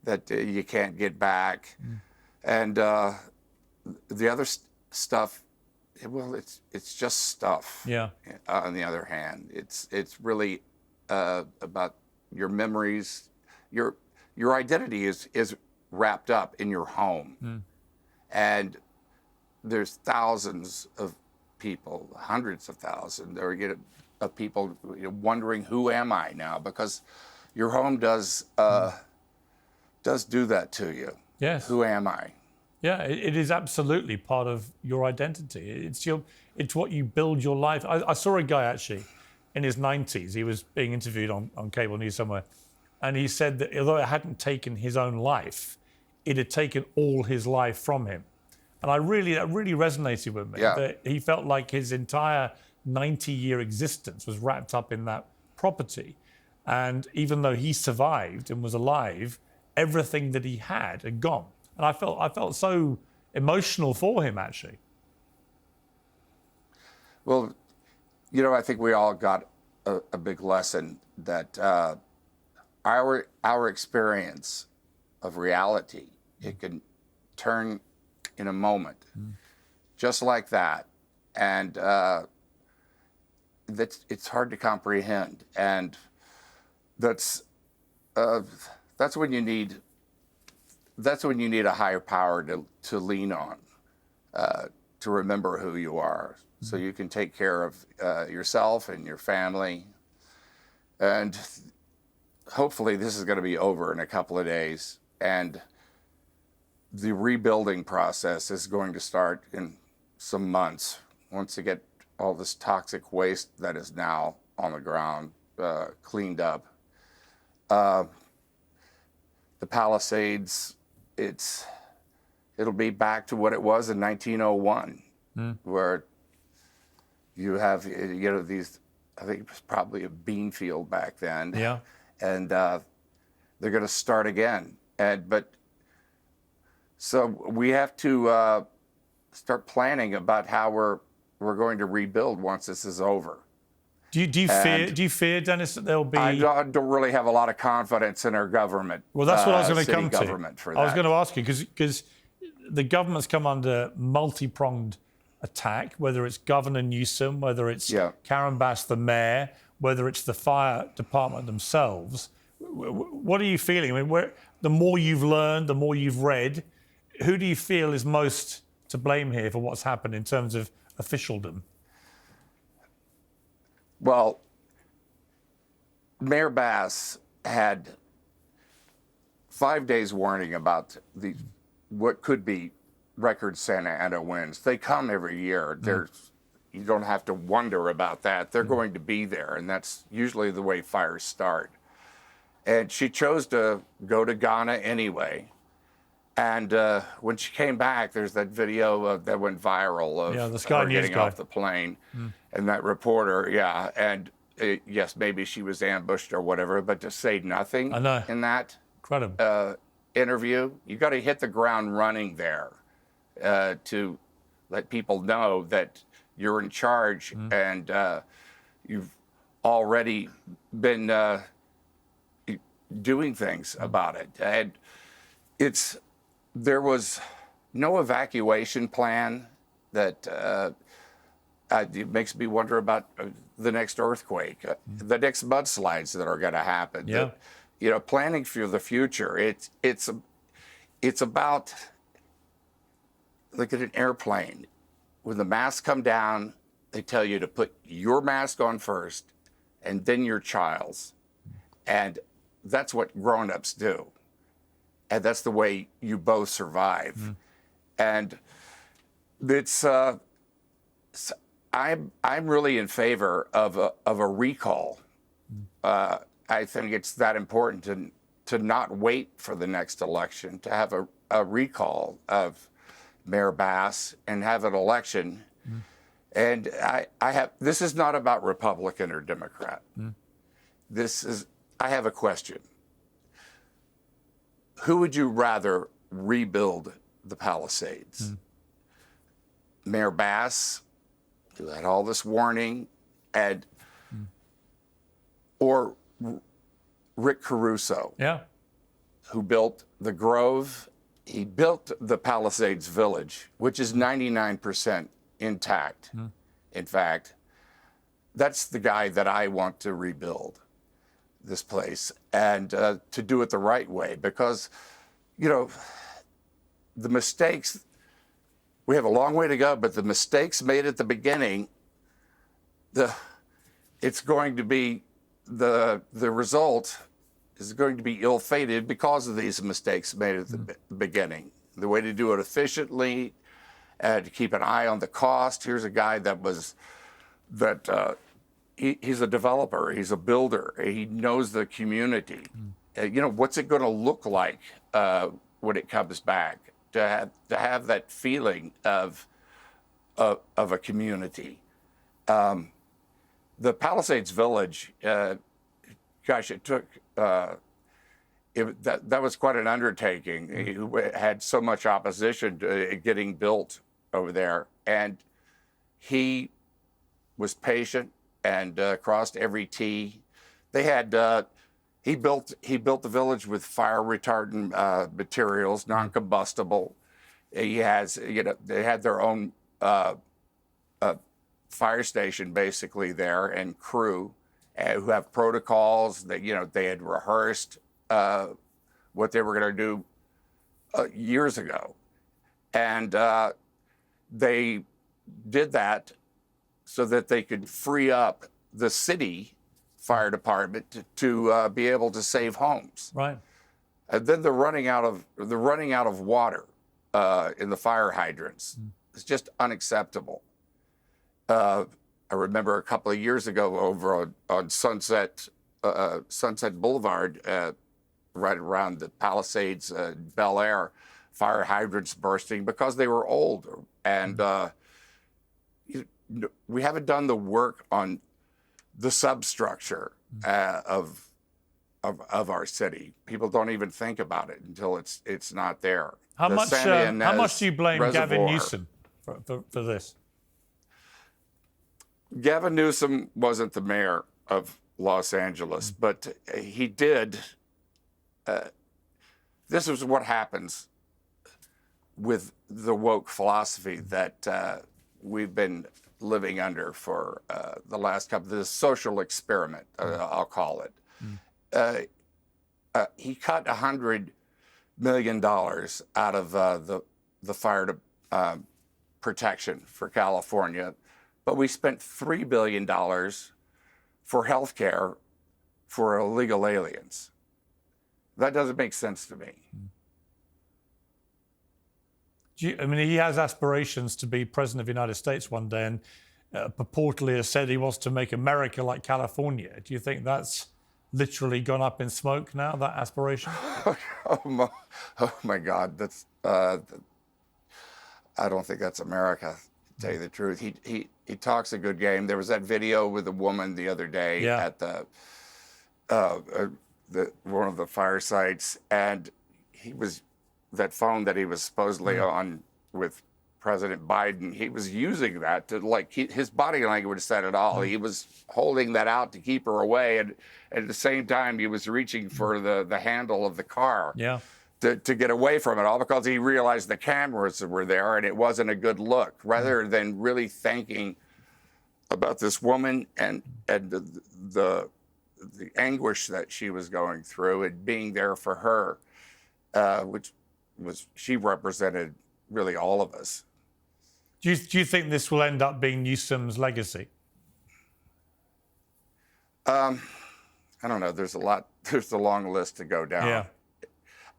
that you can't get back, and the other stuff. Well, it's just stuff. Yeah. On the other hand, it's really about your memories. Your identity is wrapped up in your home, and there's thousands of people, hundreds of thousands, of people wondering, who am I now? Because your home does do that to you. Yes. Who am I? Yeah, it is absolutely part of your identity. It's what you build your life. I saw a guy actually in his 90s. He was being interviewed on cable news somewhere, and he said that although it hadn't taken his own life, it had taken all his life from him. And that really resonated with me. Yeah. That he felt like his entire 90-year existence was wrapped up in that property. And even though he survived and was alive, everything that he had gone. And I felt so emotional for him, actually. Well, I think we all got a big lesson that our experience of reality, it can turn in a moment, just like that, and it's hard to comprehend, and that's when you need a higher power to lean on, to remember who you are, so you can take care of yourself and your family. And hopefully this is going to be over in a couple of days, and the rebuilding process is going to start in some months once you get all this toxic waste that is now on the ground, cleaned up. The Palisades, it'll be back to what it was in 1901, where you have, these, I think it was probably a bean field back then. Yeah. And they're going to start again. So we have to start planning about how we're going to rebuild once this is over. Do you fear, Dennis, that there'll be? I don't really have a lot of confidence in our government. Well, that's what I was going to come to. Government for that. I was going to ask you because the government's come under multi-pronged attack, whether it's Governor Newsom, whether it's Karen Bass, the mayor, whether it's the fire department themselves. What are you feeling? I mean, the more you've learned, the more you've read, who do you feel is most to blame here for what's happened in terms of officialdom? Well, Mayor Bass had 5 days warning about what could be record Santa Ana winds. They come every year. You don't have to wonder about that. They're going to be there, and that's usually the way fires start. And she chose to go to Ghana anyway. And when she came back, there's that video that went viral of her getting off the plane. And that reporter, and yes, maybe she was ambushed or whatever, but to say nothing in that interview, you got to hit the ground running there to let people know that you're in charge and you've already been doing things about it. And there was no evacuation plan that it makes me wonder about the next earthquake, the next mudslides that are going to happen. Planning for the future. It's about, look at an airplane. When the masks come down, they tell you to put your mask on first and then your child's. And that's what grown-ups do. And that's the way you both survive. And it's I'm really in favor of a recall. I think it's that important to not wait for the next election, to have a recall of Mayor Bass and have an election. And this is not about Republican or Democrat. I have a question. Who would you rather rebuild the Palisades? Mayor Bass, who had all this warning, or Rick Caruso, who built the Grove. He built the Palisades Village, which is 99% intact. In fact, that's the guy that I want to rebuild this place, and to do it the right way, because, the mistakes, we have a long way to go, but the mistakes made at the beginning, it's going to be, the result is going to be ill-fated because of these mistakes made at the beginning. The way to do it efficiently and to keep an eye on the cost. Here's a guy he's a developer, he's a builder, he knows the community. What's it going to look like when it comes back? To have that feeling of a community. The Palisades Village, it took, that was quite an undertaking. It had so much opposition to it getting built over there. And he was patient and crossed every T. They had, he built the village with fire retardant materials, non-combustible. He has, they had their own fire station basically there, and crew who have protocols that, they had rehearsed what they were going to do years ago. And they did that so that they could free up the city fire department to be able to save homes. Right. And then the running out of water in the fire hydrants is just unacceptable. I remember a couple of years ago over on Sunset Boulevard, right around the Palisades, Bel Air, fire hydrants bursting because they were old. And we haven't done the work on the substructure of our city. People don't even think about it until it's not there. How much do you blame Gavin Newsom for this? Gavin Newsom wasn't the mayor of Los Angeles, but he did. This is what happens with the woke philosophy that we've been living under for the last this social experiment, I'll call it. He cut $100 million out of the fire protection for California, but we spent $3 billion for health care for illegal aliens. That doesn't make sense to me. I mean, he has aspirations to be president of the United States one day, and purportedly has said he wants to make America like California. Do you think that's literally gone up in smoke now, that aspiration? Oh my God, that's I don't think that's America, to tell you the truth. He talks a good game. There was that video with a woman the other day at the one of the fire sites, and he was that phone that he was supposedly on with President Biden. He was using that to his body language said it all. He was holding that out to keep her away, and at the same time he was reaching for the handle of the car to get away from it all, because he realized the cameras were there and it wasn't a good look, rather than really thinking about this woman and the anguish that she was going through, and being there for her, which was, she represented really all of us. Do you think this will end up being Newsom's legacy? I don't know. There's a long list to go down. Yeah.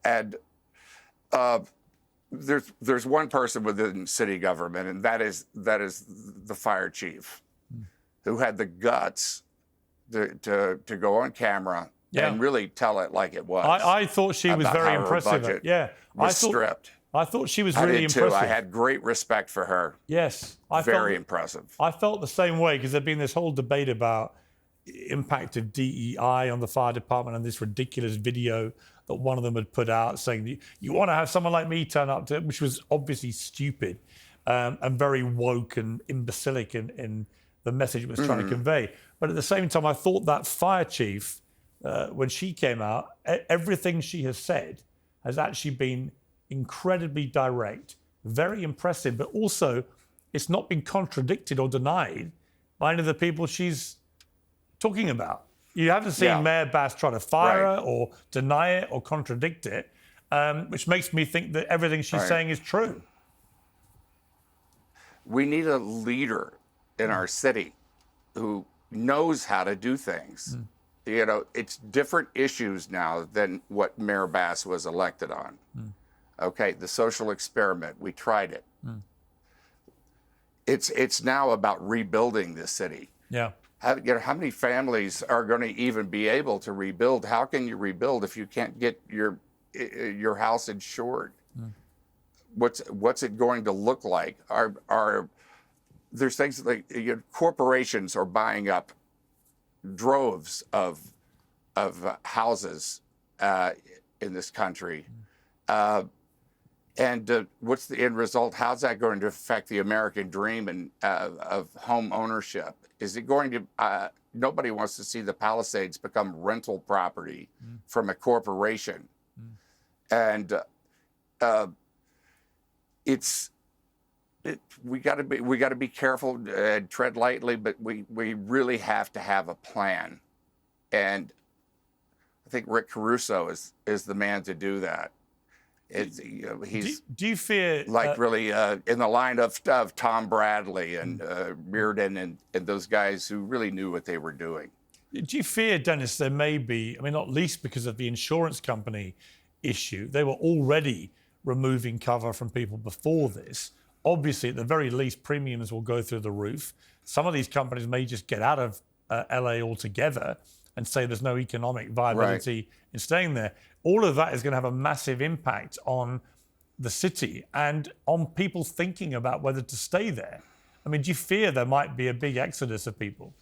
And there's one person within city government, and that is the fire chief, who had the guts to go on camera and really tell it like it was. I thought she was very impressive. Stripped. I thought she was really impressive. I had great respect for her. Yes. Very impressive. I felt the same way, because there'd been this whole debate about impact of DEI on the fire department, and this ridiculous video that one of them had put out saying, you want to have someone like me turn up to it, which was obviously stupid and very woke and imbecilic in the message it was trying to convey. But at the same time, I thought that fire chief, when she came out, everything she has said has actually been incredibly direct, very impressive, but also it's not been contradicted or denied by any of the people she's talking about. You haven't seen Mayor Bass try to fire her or deny it or contradict it, which makes me think that everything she's saying is true. We need a leader in our city who knows how to do things. You know, it's different issues now than what Mayor Bass was elected on. Okay, the social experiment, we tried it. It's now about rebuilding this city. Yeah. How many families are going to even be able to rebuild? How can you rebuild if you can't get your house insured? What's it going to look like? There's things like corporations are buying up droves of houses in this country. And what's the end result? How's that going to affect the American dream and of home ownership? Is it going to? Nobody wants to see the Palisades become rental property from a corporation, and we got to be careful and tread lightly, but we really have to have a plan, and I think Rick Caruso is the man to do that. He's do you fear really in the line of Tom Bradley and Reardon and those guys who really knew what they were doing? Do you fear, Dennis, there may be, I mean, not least because of the insurance company issue, they were already removing cover from people before this. Obviously, at the very least, premiums will go through the roof. Some of these companies may just get out of LA altogether and say there's no economic viability in staying there. All of that is going to have a massive impact on the city and on people thinking about whether to stay there. I mean, do you fear there might be a big exodus of people?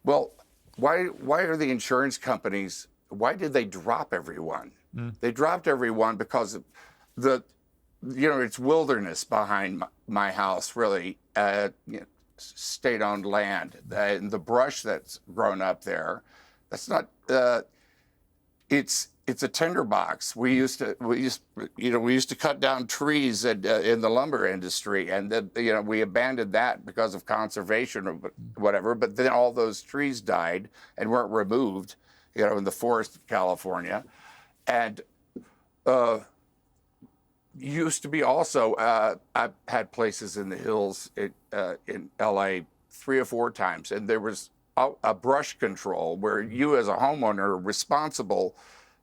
Well, why are the insurance companies, why did they drop everyone? They dropped everyone because of it's wilderness behind my house, really, state-owned land. And the brush that's grown up there, that's not, it's a tinderbox. We used to cut down trees in the lumber industry, and we abandoned that because of conservation or whatever. But then all those trees died and weren't removed, in the forest of California, and used to be also. I've had places in the hills in LA 3 or 4 times, and there was a brush control where you, as a homeowner, are responsible,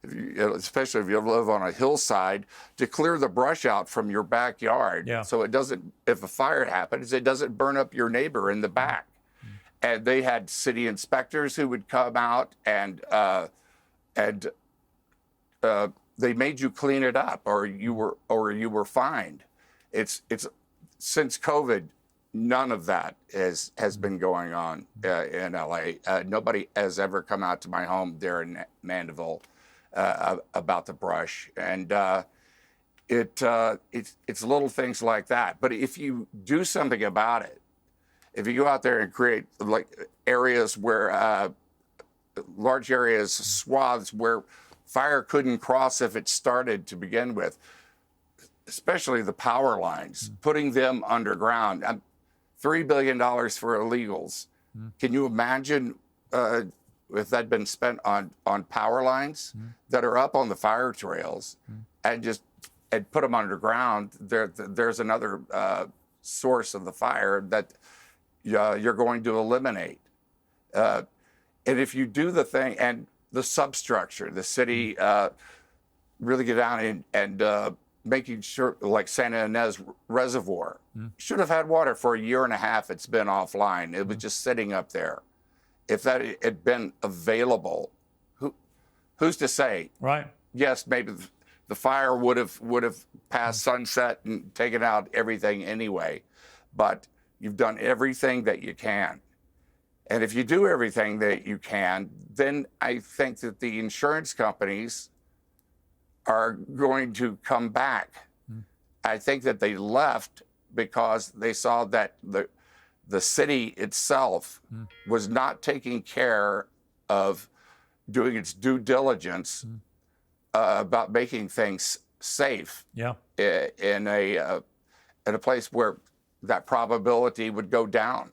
especially if you live on a hillside, to clear the brush out from your backyard, so it doesn't, if a fire happens, it doesn't burn up your neighbor in the back. And they had city inspectors who would come out and they made you clean it up, or you were fined. It's since COVID, none of that has been going on in LA. Nobody has ever come out to my home there in Mandeville about the brush, and it's little things like that. But if you do something about it, if you go out there and create like areas where large areas, swaths where fire couldn't cross if it started to begin with, especially the power lines, putting them underground. $3 billion for illegals. Can you imagine if that'd been spent on power lines that are up on the fire trails and put them underground? There's another source of the fire that you're going to eliminate. And if you do the thing, and the substructure, the city really get down and making sure, like Santa Ynez Reservoir, should have had water for 1.5 years. It's been offline. It was just sitting up there. If that had been available, who's to say? Right. Yes, maybe the fire would have passed sunset and taken out everything anyway. But you've done everything that you can. And if you do everything that you can, then I think that the insurance companies are going to come back. I think that they left because they saw that the city itself was not taking care of doing its due diligence about making things safe in a place where that probability would go down.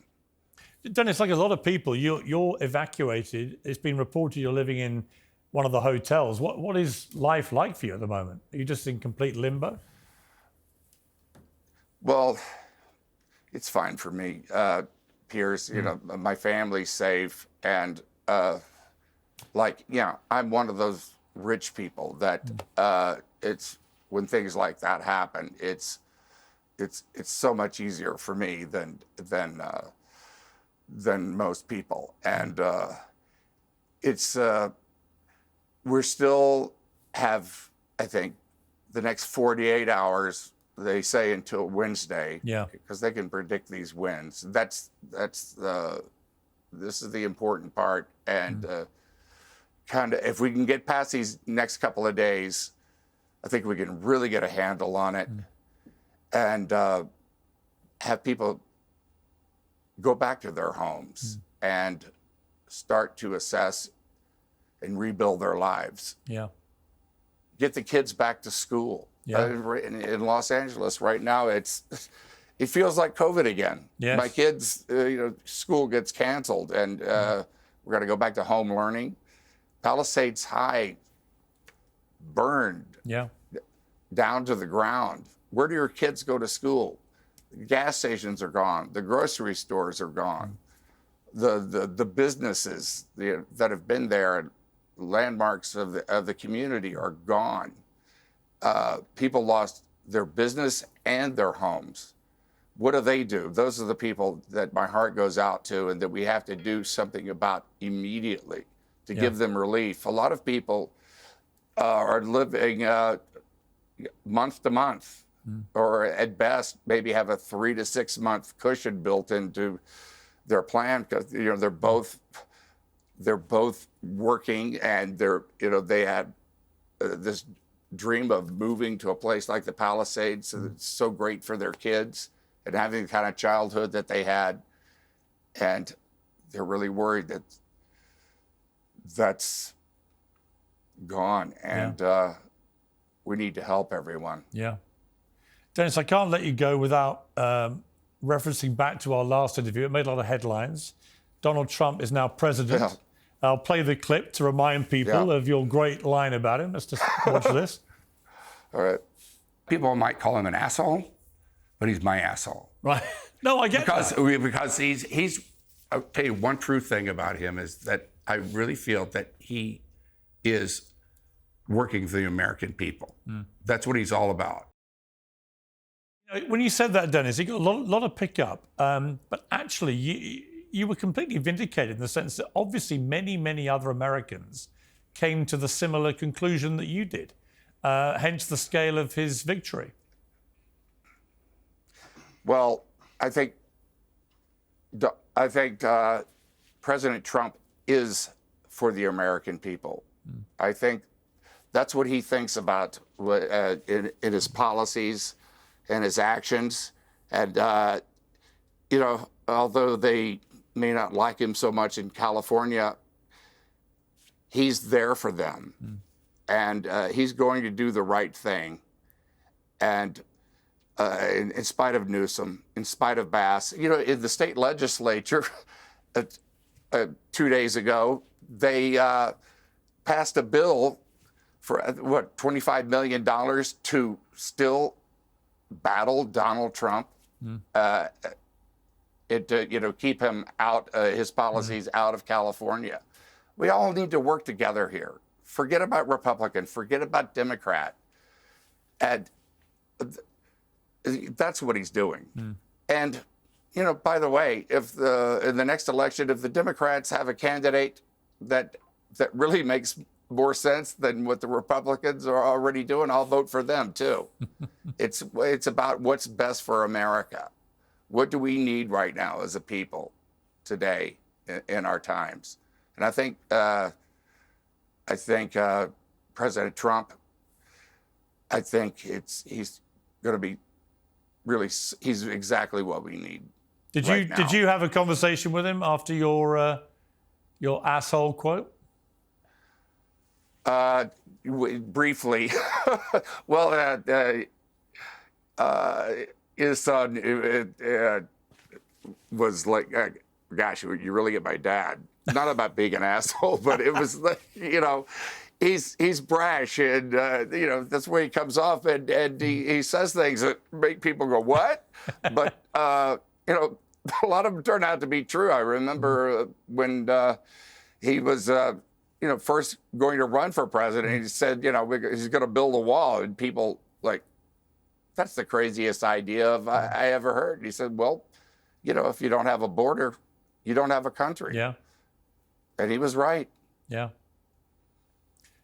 Dennis, like a lot of people, you're evacuated. It's been reported you're living in one of the hotels. What is life like for you at the moment? Are you just in complete limbo? Well, it's fine for me, Piers. My family's safe, and I'm one of those rich people that it's when things like that happen, it's so much easier for me than most people, and we still have, I think, the next 48 hours. They say until Wednesday, because they can predict these winds. This is the important part, and kind of if we can get past these next couple of days, I think we can really get a handle on it, and have people go back to their homes and start to assess and rebuild their lives. Get the kids back to school. In Los Angeles right now, it feels like COVID again. My kids, school gets canceled, and we're going to go back to home learning. Palisades High burned down to the ground. Where do your kids go to school? Gas stations are gone. The grocery stores are gone. The businesses that have been there, landmarks of the community, are gone. People lost their business and their homes. What do they do? Those are the people that my heart goes out to and that we have to do something about immediately to give them relief. A lot of people are living month to month, or at best maybe have a 3 to 6 month cushion built into their plan, because they're both working, and they had this dream of moving to a place like the Palisades. So it's so great for their kids and having the kind of childhood that they had, and they're really worried that that's gone, and we need to help everyone. Yeah. Dennis, I can't let you go without referencing back to our last interview. It made a lot of headlines. Donald Trump is now president. Yeah. I'll play the clip to remind people of your great line about him. Let's just watch this. All right. People might call him an asshole, but he's my asshole. Right. No, I get because that. because he's. I'll tell you one true thing about him is that I really feel that he is working for the American people. That's what he's all about. When you said that, Dennis, you got a lot of pickup, but actually you were completely vindicated in the sense that obviously many other Americans came to the similar conclusion that you did, hence the scale of his victory. Well, I think President Trump is for the American people. I think that's what he thinks about in his policies and his actions. And, although they may not like him so much in California, he's there for them. And he's going to do the right thing. And in spite of Newsom, in spite of Bass, in the state legislature 2 days ago, they passed a bill for $25 million to still battle Donald Trump, keep him out, his policies out of California. We all need to work together here. Forget about Republican, forget about Democrat. And that's what he's doing. And, by the way, if in the next election, if the Democrats have a candidate that really makes more sense than what the Republicans are already doing, I'll vote for them too. It's about what's best for America. What do we need right now as a people today in our times? And I think President Trump, I think he's going to be really, he's exactly what we need. Did you have a conversation with him after your asshole quote? Briefly. Well, his son was like, gosh, you really get my dad. Not about being an asshole, but it was like, he's brash, and that's where he comes off, and he says things that make people go, what? But a lot of them turn out to be true. I remember when he was first going to run for president, he said, he's going to build a wall, and people like, that's the craziest idea I ever heard. He said, well, if you don't have a border, you don't have a country. Yeah. And he was right. Yeah.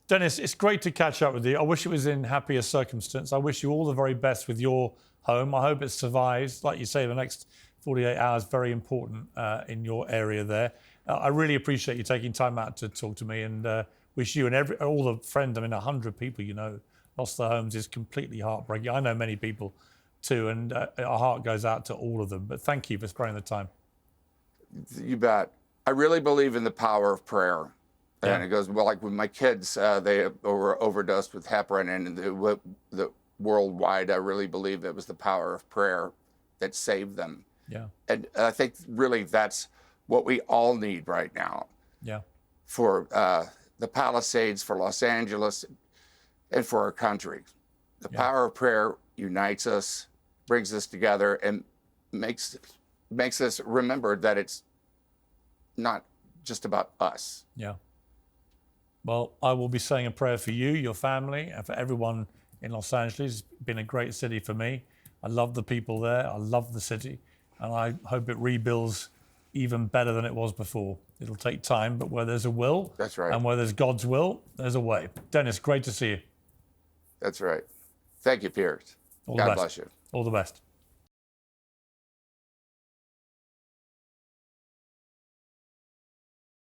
Dennis, it's great to catch up with you. I wish it was in happier circumstance. I wish you all the very best with your home. I hope it survives. Like you say, the next 48 hours, very important in your area there. I really appreciate you taking time out to talk to me, and wish you and all the friends, 100 people lost their homes is completely heartbreaking. I know many people too, and our heart goes out to all of them. But thank you for sparing the time. You bet. I really believe in the power of prayer. Yeah. And it goes, well, like with my kids, they were overdosed with heparin, and the worldwide, I really believe it was the power of prayer that saved them. Yeah. And I think really that's what we all need right now. Yeah. For the Palisades, for Los Angeles, and for our country. The power of prayer unites us, brings us together, and makes us remember that it's not just about us. Yeah. Well, I will be saying a prayer for you, your family, and for everyone in Los Angeles. It's been a great city for me. I love the people there. I love the city. And I hope it rebuilds even better than it was before. It'll take time, but where there's a will, That's right. and where there's God's will, there's a way. Dennis, great to see you. That's right. Thank you, Piers. All the God best. bless you. All the best.